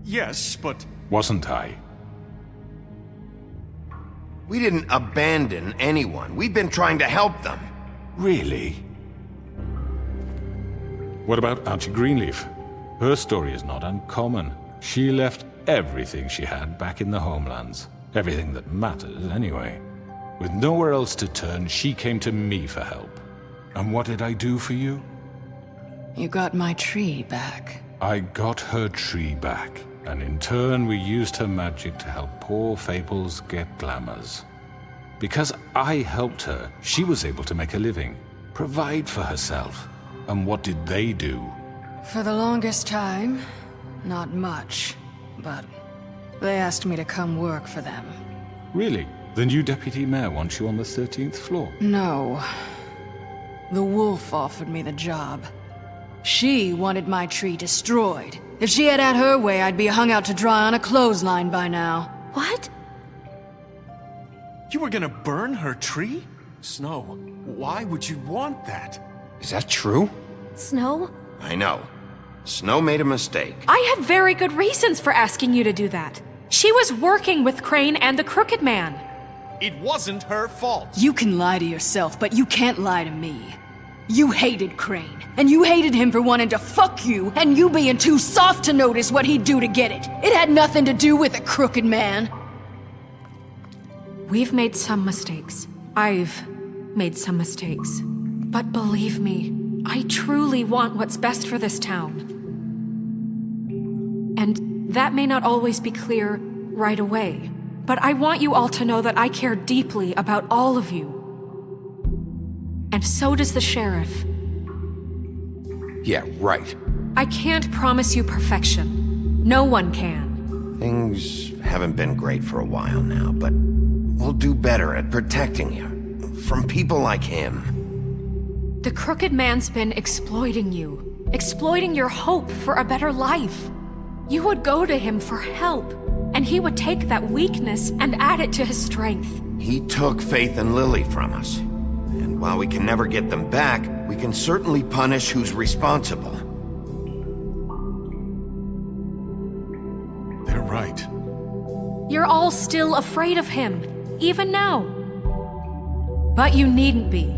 Speaker 15: Yes, but...
Speaker 7: Wasn't I?
Speaker 2: We didn't abandon anyone. We've been trying to help them.
Speaker 7: Really? What about Auntie Greenleaf? Her story is not uncommon. She left everything she had back in the homelands. Everything that matters, anyway. With nowhere else to turn, she came to me for help. And what did I do for you?
Speaker 1: You got my tree back.
Speaker 7: I got her tree back, and in turn we used her magic to help poor Fables get glamours. Because I helped her, she was able to make a living, provide for herself. And what did they do?
Speaker 1: For the longest time, not much. But they asked me to come work for them.
Speaker 7: Really? The new deputy mayor wants you on the 13th floor?
Speaker 1: No. The wolf offered me the job. She wanted my tree destroyed. If she had her way, I'd be hung out to dry on a clothesline by now.
Speaker 3: What?
Speaker 15: You were gonna burn her tree? Snow, why would you want that?
Speaker 13: Is that true?
Speaker 3: Snow?
Speaker 2: I know. Snow made a mistake.
Speaker 3: I had very good reasons for asking you to do that. She was working with Crane and the Crooked Man.
Speaker 15: It wasn't her fault.
Speaker 1: You can lie to yourself, but you can't lie to me. You hated Crane, and you hated him for wanting to fuck you, and you being too soft to notice what he'd do to get it. It had nothing to do with the Crooked Man.
Speaker 3: We've made some mistakes. I've made some mistakes. But believe me, I truly want what's best for this town. And that may not always be clear right away. But I want you all to know that I care deeply about all of you. And so does the sheriff.
Speaker 13: Yeah, right.
Speaker 3: I can't promise you perfection. No one can.
Speaker 2: Things haven't been great for a while now, but we'll do better at protecting you. From people like him.
Speaker 3: The Crooked Man's been exploiting you. Exploiting your hope for a better life. You would go to him for help. And he would take that weakness and add it to his strength.
Speaker 2: He took Faith and Lily from us. And while we can never get them back, we can certainly punish who's responsible.
Speaker 14: They're right.
Speaker 3: You're all still afraid of him, even now. But you needn't be.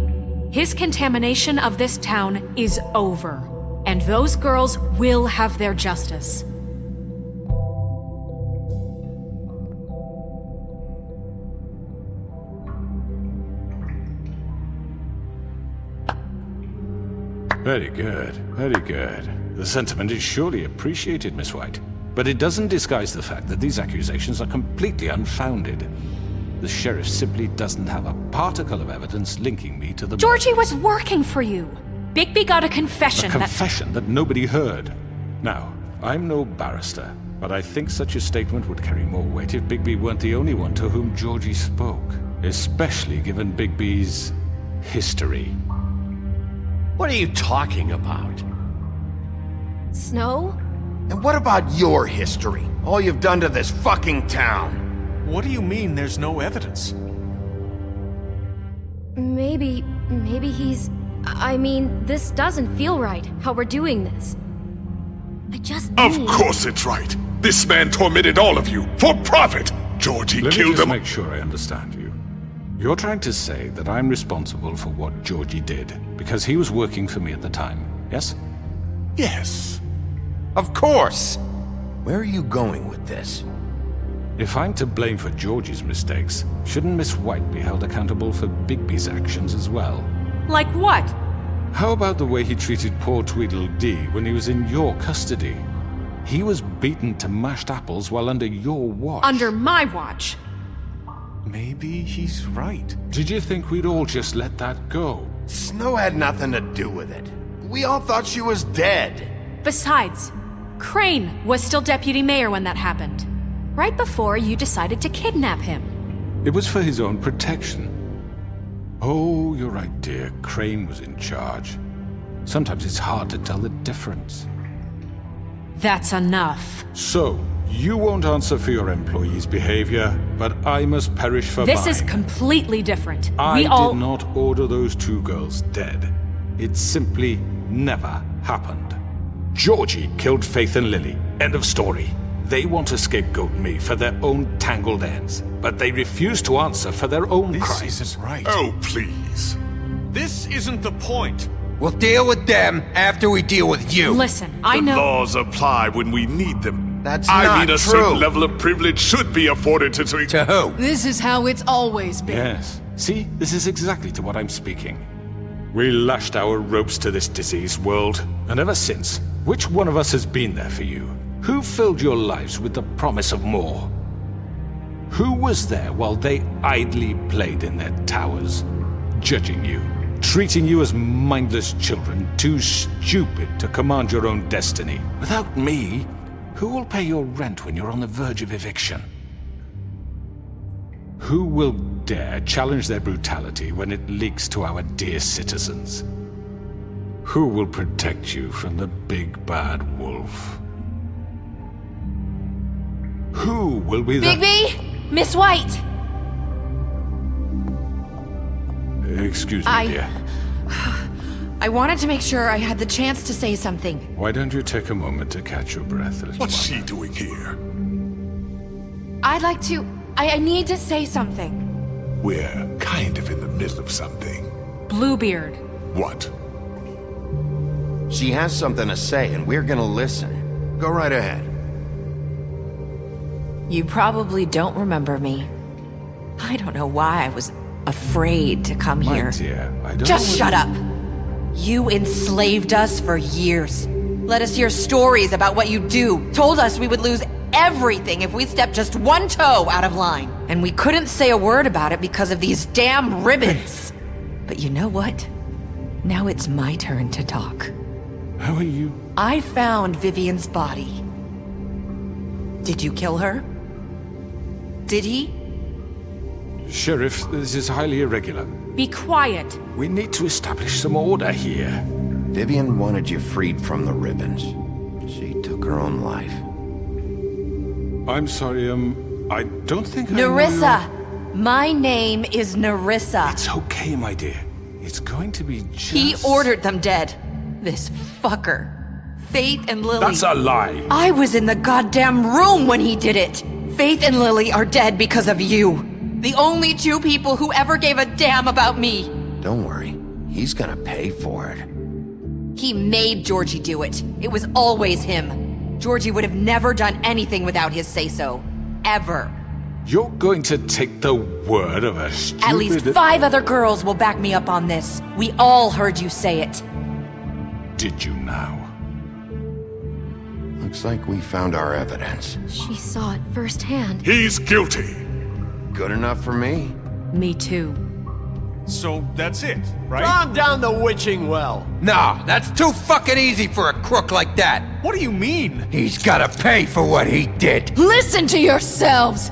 Speaker 3: His contamination of this town is over. And those girls will have their justice.
Speaker 7: Very good, very good. The sentiment is surely appreciated, Miss White. But it doesn't disguise the fact that these accusations are completely unfounded. The sheriff simply doesn't have a particle of evidence linking me to the
Speaker 3: Georgie was working for you. Bigby got a confession
Speaker 7: A confession that nobody heard. Now, I'm no barrister, but I think such a statement would carry more weight if Bigby weren't the only one to whom Georgie spoke. Especially given Bigby's history.
Speaker 16: What are you talking about?
Speaker 2: Snow? And what about your history? All you've done to this fucking town?
Speaker 15: What do you mean there's no evidence?
Speaker 17: Maybe he's... I mean, this doesn't feel right, how we're doing this. I just
Speaker 14: Of course it's right. This man tormented all of you, for profit! Georgie
Speaker 7: Let
Speaker 14: killed
Speaker 7: me just
Speaker 14: them.
Speaker 7: make sure I understand you. You're trying to say that I'm responsible for what Georgie did, because he was working for me at the time, yes?
Speaker 14: Yes.
Speaker 2: Of course! Where are you going with this?
Speaker 7: If I'm to blame for Georgie's mistakes, shouldn't Miss White be held accountable for Bigby's actions as well?
Speaker 3: Like what?
Speaker 7: How about the way he treated poor Tweedledee when he was in your custody? He was beaten to mashed apples while under your watch.
Speaker 3: Under my watch.
Speaker 15: Maybe he's right.
Speaker 7: Did you think we'd all just let that go?
Speaker 2: Snow had nothing to do with it. We all thought she was dead.
Speaker 3: Besides, Crane was still deputy mayor when that happened. Right before you decided to kidnap him.
Speaker 7: It was for his own protection. Oh, you're right, dear. Crane was in charge. Sometimes it's hard to tell the difference.
Speaker 3: That's enough.
Speaker 7: So, you won't answer for your employees' behavior, but I must perish for
Speaker 3: This
Speaker 7: mine.
Speaker 3: is completely different.
Speaker 7: I
Speaker 3: We all...
Speaker 7: did not order those two girls dead. It simply never happened. Georgie killed Faith and Lily. End of story. They want to scapegoat me for their own tangled ends, but they refuse to answer for their own crimes.
Speaker 15: This isn't right.
Speaker 14: Oh, please.
Speaker 8: This isn't the point.
Speaker 13: We'll deal with them after we deal with you.
Speaker 3: Listen, I
Speaker 14: The
Speaker 3: know...
Speaker 14: laws apply when we need them.
Speaker 2: That's
Speaker 14: I
Speaker 2: not
Speaker 14: mean, a
Speaker 2: true.
Speaker 14: certain level of privilege should be afforded to...
Speaker 13: To who?
Speaker 1: This is how it's always been.
Speaker 7: Yes. See, this is exactly to what I'm speaking. We lashed our ropes to this diseased world, and ever since, which one of us has been there for you? Who filled your lives with the promise of more? Who was there while they idly played in their towers, judging you, treating you as mindless children, too stupid to command your own destiny? Without me, who will pay your rent when you're on the verge of eviction? Who will dare challenge their brutality when it leaks to our dear citizens? Who will protect you from the big bad wolf? Who will be the...
Speaker 17: Bigby! Miss White!
Speaker 7: Excuse me, dear.
Speaker 18: I wanted to make sure I had the chance to say something.
Speaker 7: Why don't you take a moment to catch your breath, little
Speaker 14: What's
Speaker 7: one?
Speaker 14: she doing here?
Speaker 18: I'd like to... I need to say something.
Speaker 14: We're kind of in the middle of something.
Speaker 3: Bluebeard.
Speaker 14: What?
Speaker 2: She has something to say, and we're gonna listen. Go right ahead.
Speaker 18: You probably don't remember me. I don't know why I was afraid to come
Speaker 7: My
Speaker 18: here.
Speaker 7: dear, I don't
Speaker 18: Just
Speaker 7: know
Speaker 18: shut up! You enslaved us for years. Let us hear stories about what you do. Told us we would lose everything if we stepped just one toe out of line. And we couldn't say a word about it because of these damn ribbons. But you know what? Now it's my turn to talk.
Speaker 7: How are you?
Speaker 18: I found Vivian's body. Did you kill her? Did he?
Speaker 7: Sheriff, this is highly irregular.
Speaker 3: Be quiet.
Speaker 7: We need to establish some order here.
Speaker 2: Vivian wanted you freed from the ribbons. She took her own life.
Speaker 7: I'm sorry, I don't think I know
Speaker 18: Nerissa! My name is Nerissa.
Speaker 7: It's okay, my dear. It's going to be just...
Speaker 18: He ordered them dead. This fucker. Faith and Lily.
Speaker 7: That's a lie.
Speaker 18: I was in the goddamn room when he did it. Faith and Lily are dead because of you. The only two people who ever gave a damn about me.
Speaker 2: Don't worry. He's gonna pay for it.
Speaker 18: He made Georgie do it. It was always him. Georgie would have never done anything without his say-so. Ever.
Speaker 7: You're going to take the word of a stupid...
Speaker 18: At least 5 other girls will back me up on this. We all heard you say it.
Speaker 7: Did you now?
Speaker 2: Looks like we found our evidence.
Speaker 17: She saw it firsthand.
Speaker 14: He's guilty.
Speaker 2: good enough for me.
Speaker 3: Me too.
Speaker 15: So that's it, right?
Speaker 16: Calm down the witching well.
Speaker 13: No, that's too fucking easy for a crook like that.
Speaker 15: What do you mean?
Speaker 13: He's gotta pay for what he did.
Speaker 1: Listen to yourselves!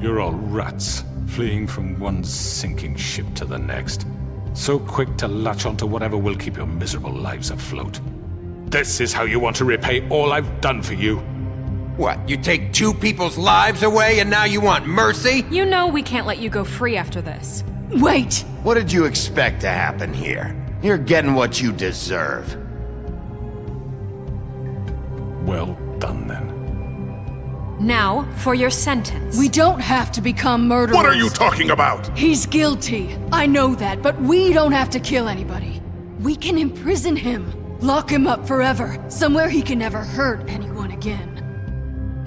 Speaker 7: You're all rats, fleeing from one sinking ship to the next. So quick to latch onto whatever will keep your miserable lives afloat. This is how you want to repay all I've done for you.
Speaker 13: What, you take 2 people's lives away and now you want mercy?
Speaker 3: You know we can't let you go free after this.
Speaker 1: Wait!
Speaker 2: What did you expect to happen here? You're getting what you deserve.
Speaker 7: Well done, then.
Speaker 3: Now, for your sentence.
Speaker 1: We don't have to become murderers.
Speaker 14: What are you talking about?
Speaker 1: He's guilty. I know that, but we don't have to kill anybody. We can imprison him. Lock him up forever. Somewhere he can never hurt anyone again.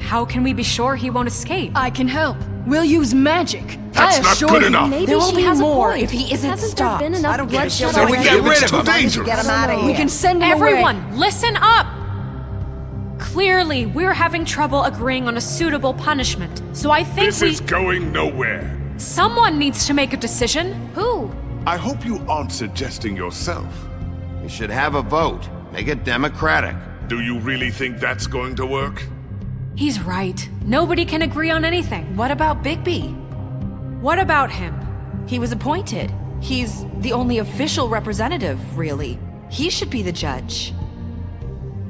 Speaker 3: How can we be sure he won't escape?
Speaker 1: I can help. We'll use magic.
Speaker 14: That's
Speaker 1: I
Speaker 14: not
Speaker 1: assure
Speaker 14: good
Speaker 1: you.
Speaker 14: enough.
Speaker 17: Maybe
Speaker 11: There will
Speaker 17: she
Speaker 11: be
Speaker 17: has
Speaker 11: more
Speaker 17: a point.
Speaker 11: if he isn't
Speaker 17: Hasn't
Speaker 11: stopped.
Speaker 17: there been enough
Speaker 4: I don't get
Speaker 17: bloodshed
Speaker 4: it.
Speaker 13: So we
Speaker 17: already?
Speaker 13: get rid of
Speaker 14: too
Speaker 13: him.
Speaker 14: dangerous.
Speaker 4: Get him out of here.
Speaker 1: We can send him away.
Speaker 3: Everyone, listen up! Clearly, we're having trouble agreeing on a suitable punishment, so I think
Speaker 14: This is going nowhere.
Speaker 3: someone needs to make a decision.
Speaker 17: Who?
Speaker 14: I hope you aren't suggesting yourself.
Speaker 2: You should have a vote. Make it democratic.
Speaker 14: Do you really think that's going to work?
Speaker 3: He's right. Nobody can agree on anything.
Speaker 18: What about Bigby?
Speaker 3: What about him?
Speaker 18: He was appointed. He's the only official representative, really. He should be the judge.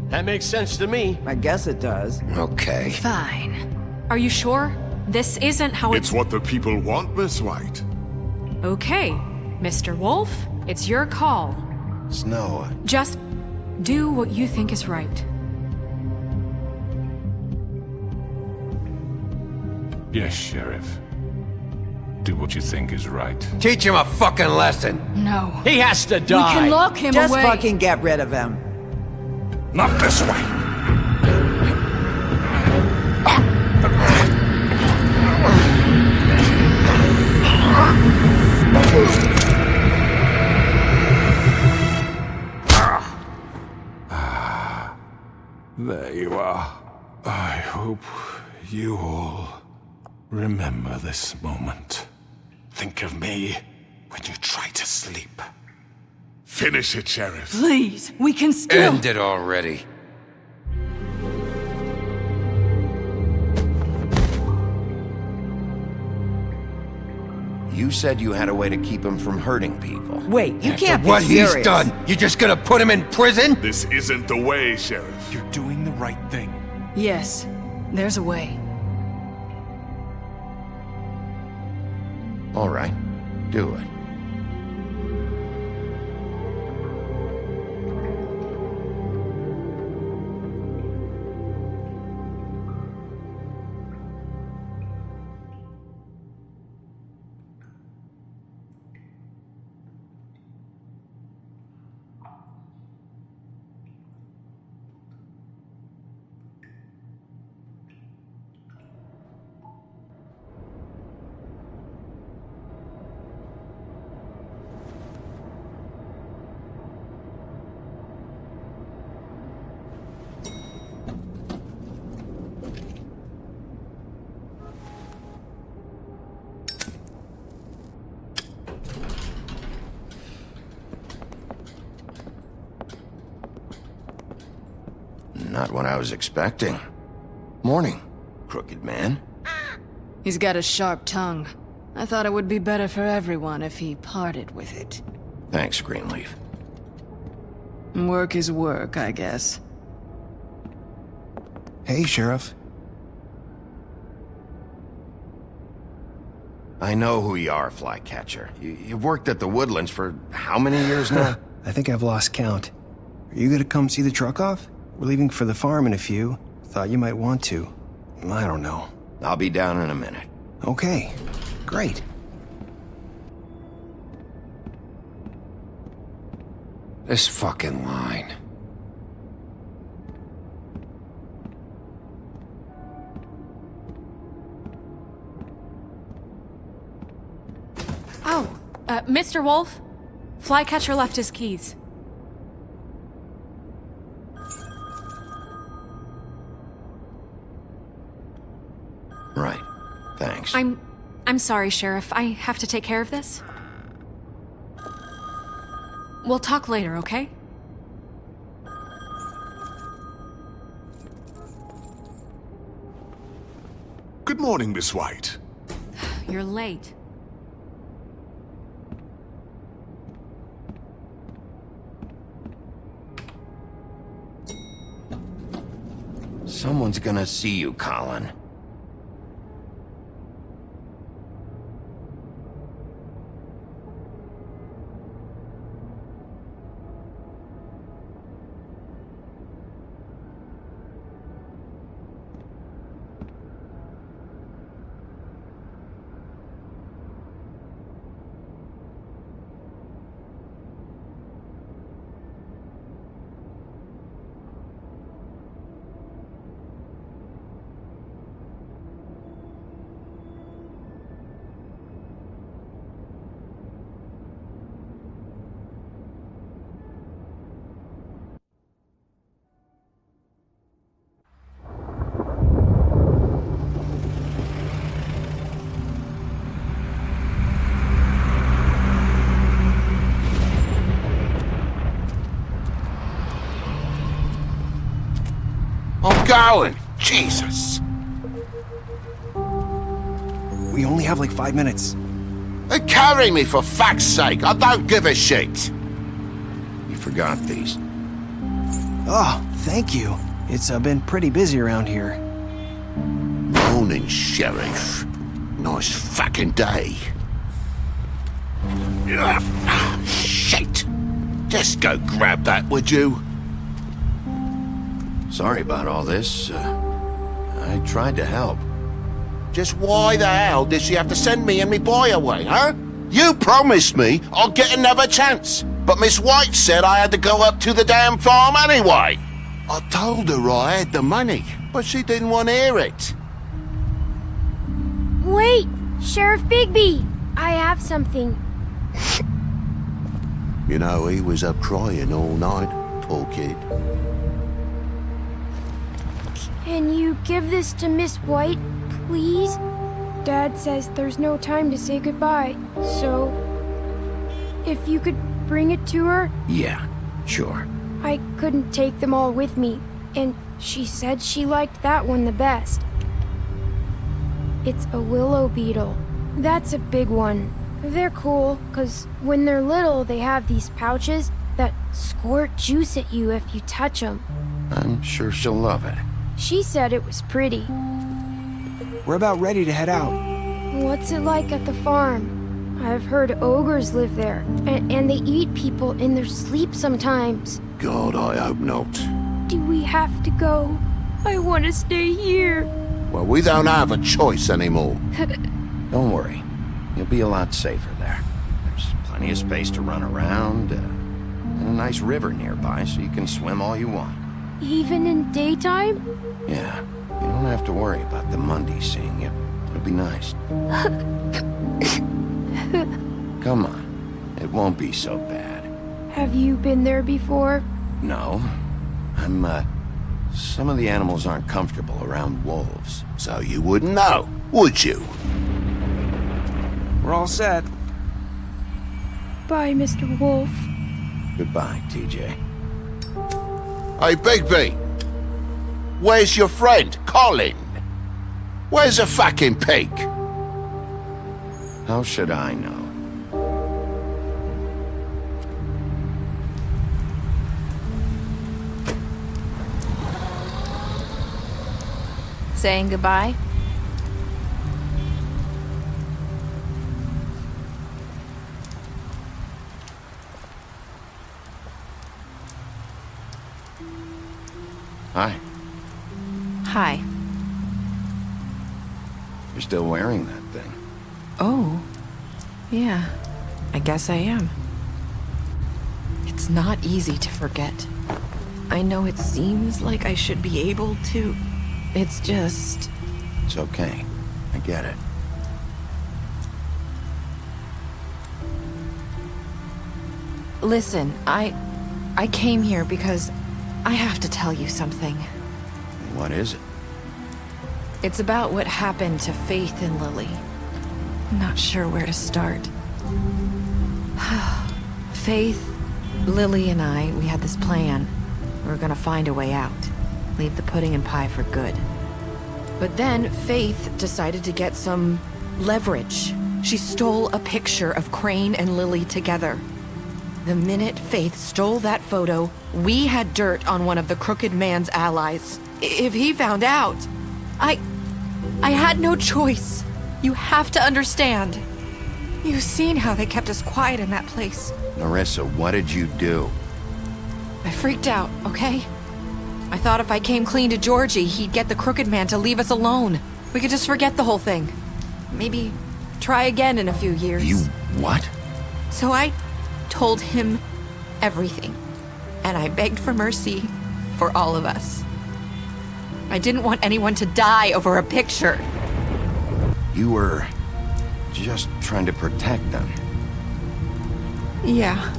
Speaker 16: That makes sense to me.
Speaker 4: I guess it does.
Speaker 13: Okay.
Speaker 1: Fine.
Speaker 3: Are you sure? This isn't how
Speaker 14: It's what the people want, Miss White.
Speaker 3: Okay, Mr. Wolf, it's your call.
Speaker 2: Snow,
Speaker 3: Just do what you think is right.
Speaker 7: Yes, Sheriff. Do what you think is right.
Speaker 13: Teach him a fucking lesson.
Speaker 1: No.
Speaker 16: He has to
Speaker 1: We
Speaker 16: die.
Speaker 1: can lock him
Speaker 4: Just
Speaker 1: away.
Speaker 4: fucking get rid of him.
Speaker 14: Not this way.
Speaker 7: There you are. I hope you all remember this moment. Think of me when you try to sleep.
Speaker 14: Finish it, Sheriff.
Speaker 1: Please, we can still...
Speaker 13: End it already.
Speaker 2: you said you had a way to keep him from hurting people.
Speaker 4: Wait, you can't be
Speaker 13: What
Speaker 4: serious.
Speaker 13: he's done, you just gonna put him in prison?
Speaker 14: This isn't the way, Sheriff.
Speaker 15: You're doing the right thing.
Speaker 1: Yes, there's a way.
Speaker 2: All right, do it. Not what I was expecting. Morning, crooked man.
Speaker 1: He's got a sharp tongue. I thought it would be better for everyone if he parted with it.
Speaker 2: Thanks, Greenleaf.
Speaker 1: Work is work, I guess.
Speaker 19: Hey, Sheriff.
Speaker 2: I know who you are, Flycatcher. You've worked at the Woodlands for how many years now?
Speaker 19: I think I've lost count. Are you gonna come see the truck off? We're leaving for the farm in a few. Thought you might want to. I don't know.
Speaker 2: I'll be down in a minute.
Speaker 19: Okay, great.
Speaker 13: This fucking line.
Speaker 3: Oh, Mr. Wolf? Flycatcher left his keys.
Speaker 2: Right. Thanks.
Speaker 3: I'm I'm sorry, Sheriff. I have to take care of this. We'll talk later, okay?
Speaker 14: Good morning, Miss White.
Speaker 3: You're late.
Speaker 2: Someone's gonna see you, Colin.
Speaker 13: I'm going! Jesus!
Speaker 19: We only have like 5 minutes.
Speaker 13: Carry me for fuck's sake! I don't give a shit!
Speaker 2: You forgot these.
Speaker 19: Oh, thank you. It's been pretty busy around here.
Speaker 13: Morning, Sheriff. Nice fucking day. Shit! Just go grab that, would you?
Speaker 2: Sorry about all this. I tried to help.
Speaker 13: Just why the hell did she have to send me and me boy away, huh? You promised me I'd get another chance, but Miss White said I had to go up to the damn farm anyway. I told her I had the money, but she didn't want to hear it.
Speaker 17: Wait, Sheriff Bigby! I have something.
Speaker 13: You know, he was up crying all night, poor kid.
Speaker 17: Can you give this to Miss White, please? Dad says there's no time to say goodbye, so if you could bring it to her?
Speaker 2: Yeah, sure.
Speaker 17: I couldn't take them all with me, and she said she liked that one the best. It's a willow beetle. That's a big one. They're cool, 'cause when they're little, they have these pouches that squirt juice at you if you touch them.
Speaker 2: I'm sure she'll love it.
Speaker 17: She said it was pretty.
Speaker 19: We're about ready to head out.
Speaker 17: What's it like at the farm? I've heard ogres live there, and they eat people in their sleep sometimes.
Speaker 13: God, I hope not.
Speaker 17: Do we have to go? I want to stay here.
Speaker 13: Well, we don't have a choice anymore.
Speaker 2: Don't worry. You'll be a lot safer there. There's plenty of space to run around, and a nice river nearby so you can swim all you want.
Speaker 17: Even in daytime?
Speaker 2: Yeah, you don't have to worry about the Mundy seeing you. It'll be nice. Come on, it won't be so bad.
Speaker 17: Have you been there before?
Speaker 2: No. Some of the animals aren't comfortable around wolves.
Speaker 13: So you wouldn't know, would you?
Speaker 19: We're all set.
Speaker 17: Bye, Mr. Wolf.
Speaker 2: Goodbye, TJ.
Speaker 13: Hey, Bigby! Where's your friend, Colin? Where's the fucking pig?
Speaker 2: How should I know?
Speaker 20: Saying goodbye?
Speaker 2: Hi.
Speaker 20: Hi.
Speaker 2: You're still wearing that thing.
Speaker 20: Oh. Yeah. I guess I am. It's not easy to forget. I know it seems like I should be able to. It's just...
Speaker 2: It's okay. I get it.
Speaker 20: Listen, I came here because I have to tell you something.
Speaker 2: What is it?
Speaker 20: It's about what happened to Faith and Lily. I'm not sure where to start. Faith, Lily, and I, we had this plan. We were gonna find a way out. Leave the pudding and pie for good. But then Faith decided to get some leverage. She stole a picture of Crane and Lily together. The minute Faith stole that photo, we had dirt on one of the Crooked Man's allies. If he found out, I had no choice. You have to understand. You've seen how they kept us quiet in that place.
Speaker 2: Nerissa, what did you do?
Speaker 20: I freaked out, okay? I thought if I came clean to Georgie, he'd get the Crooked Man to leave us alone. We could just forget the whole thing. Maybe try again in a few years.
Speaker 2: You what?
Speaker 20: So I told him everything. And I begged for mercy for all of us. I didn't want anyone to die over a picture.
Speaker 2: You were just trying to protect them.
Speaker 20: Yeah.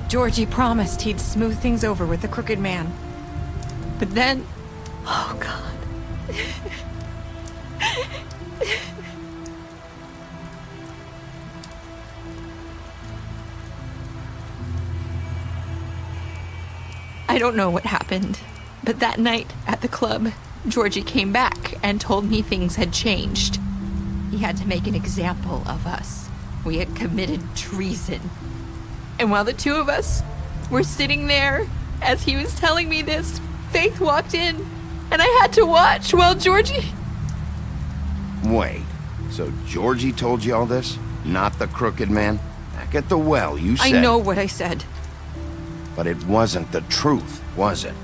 Speaker 20: Georgie promised he'd smooth things over with the Crooked Man. But then... Oh, God. I don't know what happened, but that night at the club, Georgie came back and told me things had changed. He had to make an example of us. We had committed treason. And while the two of us were sitting there, as he was telling me this, Faith walked in, and I had to watch while Georgie...
Speaker 2: Wait, so Georgie told you all this? Not the Crooked Man? Back at the well, you said...
Speaker 20: I know what I said.
Speaker 2: But it wasn't the truth, was it?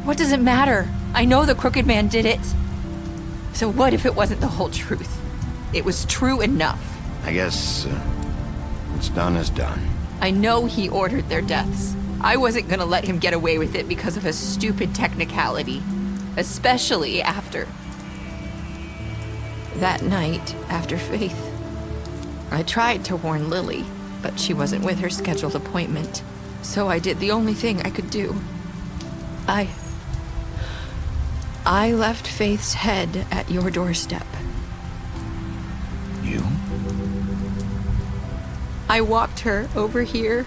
Speaker 20: What does it matter? I know the Crooked Man did it. So what if it wasn't the whole truth? It was true enough.
Speaker 2: I guess what's done is done.
Speaker 20: I know he ordered their deaths. I wasn't gonna let him get away with it because of a stupid technicality. Especially after... That night, after Faith, I tried to warn Lily, but she wasn't with her scheduled appointment. So I did the only thing I could do. I left Faith's head at your doorstep.
Speaker 2: You?
Speaker 20: I walked her over here,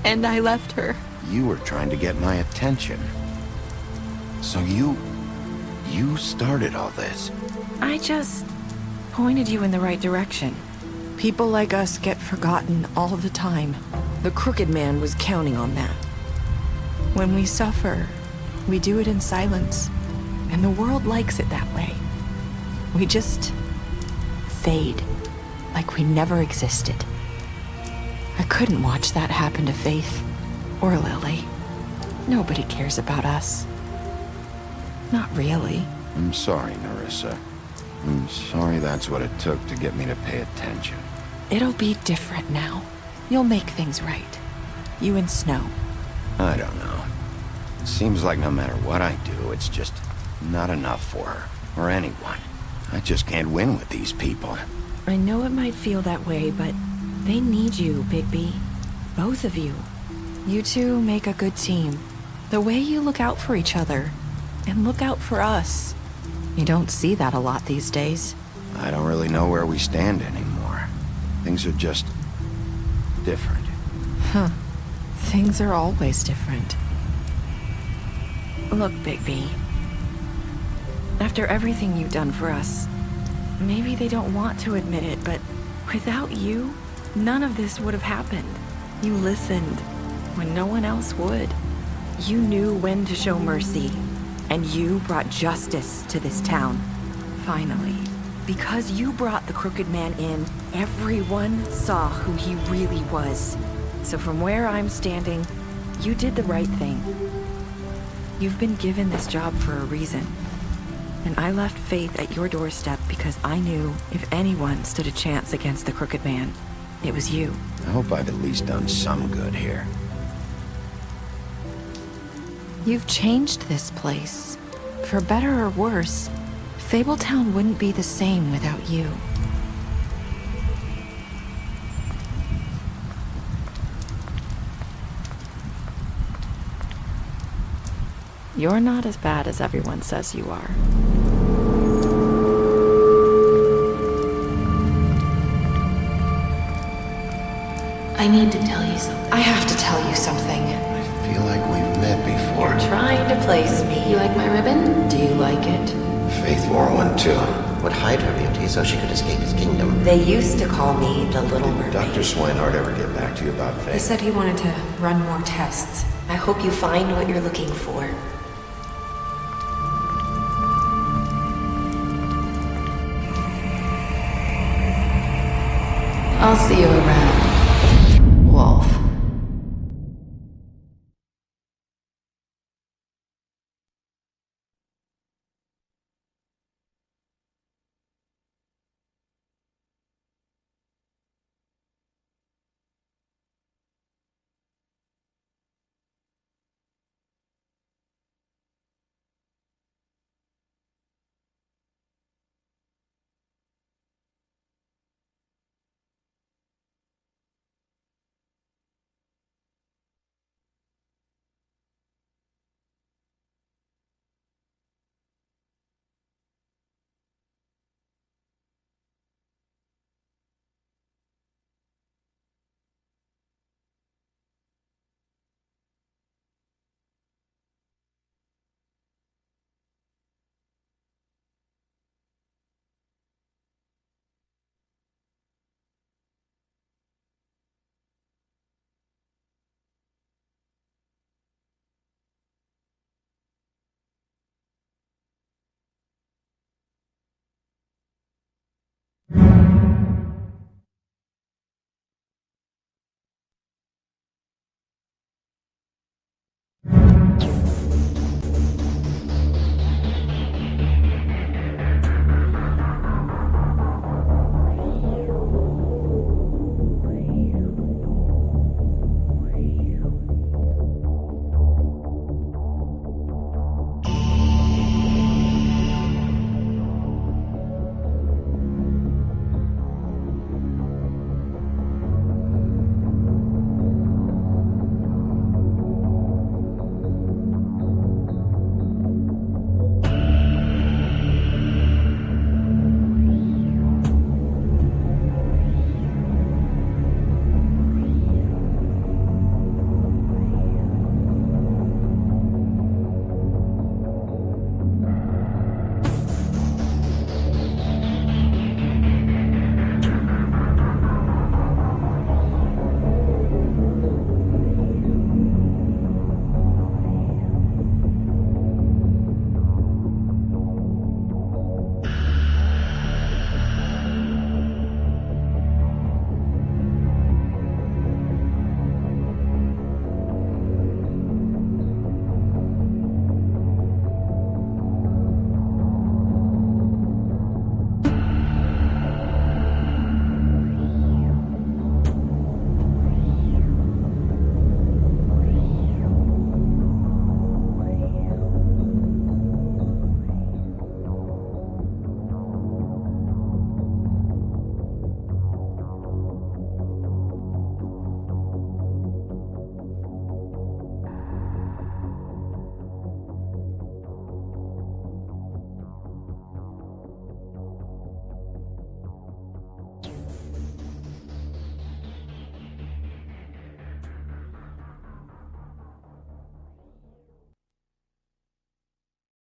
Speaker 20: and I left her.
Speaker 2: You were trying to get my attention. So you started all this.
Speaker 20: I just pointed you in the right direction. People like us get forgotten all the time. The Crooked Man was counting on that. When we suffer, we do it in silence, and the world likes it that way. We just fade, like we never existed. I couldn't watch that happen to Faith or Lily. Nobody cares about us. Not really.
Speaker 2: I'm sorry, Nerissa. I'm sorry that's what it took to get me to pay attention.
Speaker 20: It'll be different now. You'll make things right. You and Snow.
Speaker 2: I don't know. It seems like no matter what I do, it's just not enough for her, or anyone. I just can't win with these people.
Speaker 20: I know it might feel that way, but they need you, Bigby. Both of you. You two make a good team. The way you look out for each other, and look out for us. You don't see that a lot these days.
Speaker 2: I don't really know where we stand anymore. Things are just... different.
Speaker 20: Huh. Things are always different. Look, Bigby. After everything you've done for us, maybe they don't want to admit it, but without you, none of this would have happened. You listened when no one else would. You knew when to show mercy, and you brought justice to this town. Finally. Because you brought the Crooked Man in, everyone saw who he really was. So from where I'm standing, you did the right thing. You've been given this job for a reason. And I left Faith at your doorstep because I knew if anyone stood a chance against the Crooked Man, it was you.
Speaker 2: I hope I've at least done some good here.
Speaker 20: You've changed this place. For better or worse, Fabletown wouldn't be the same without you. You're not as bad as everyone says you are.
Speaker 3: I need to tell you something. I have to tell you something.
Speaker 2: I feel like we've met before.
Speaker 20: You're trying to place me. You like my ribbon? Do you like it?
Speaker 2: Faith wore one too.
Speaker 21: Would hide her beauty so she could escape his kingdom.
Speaker 20: They used to call me the Little Mermaid.
Speaker 2: Dr. Swinehart ever get back to you about Faith?
Speaker 3: He said he wanted to run more tests.
Speaker 20: I hope you find what you're looking for.
Speaker 3: I'll see you around.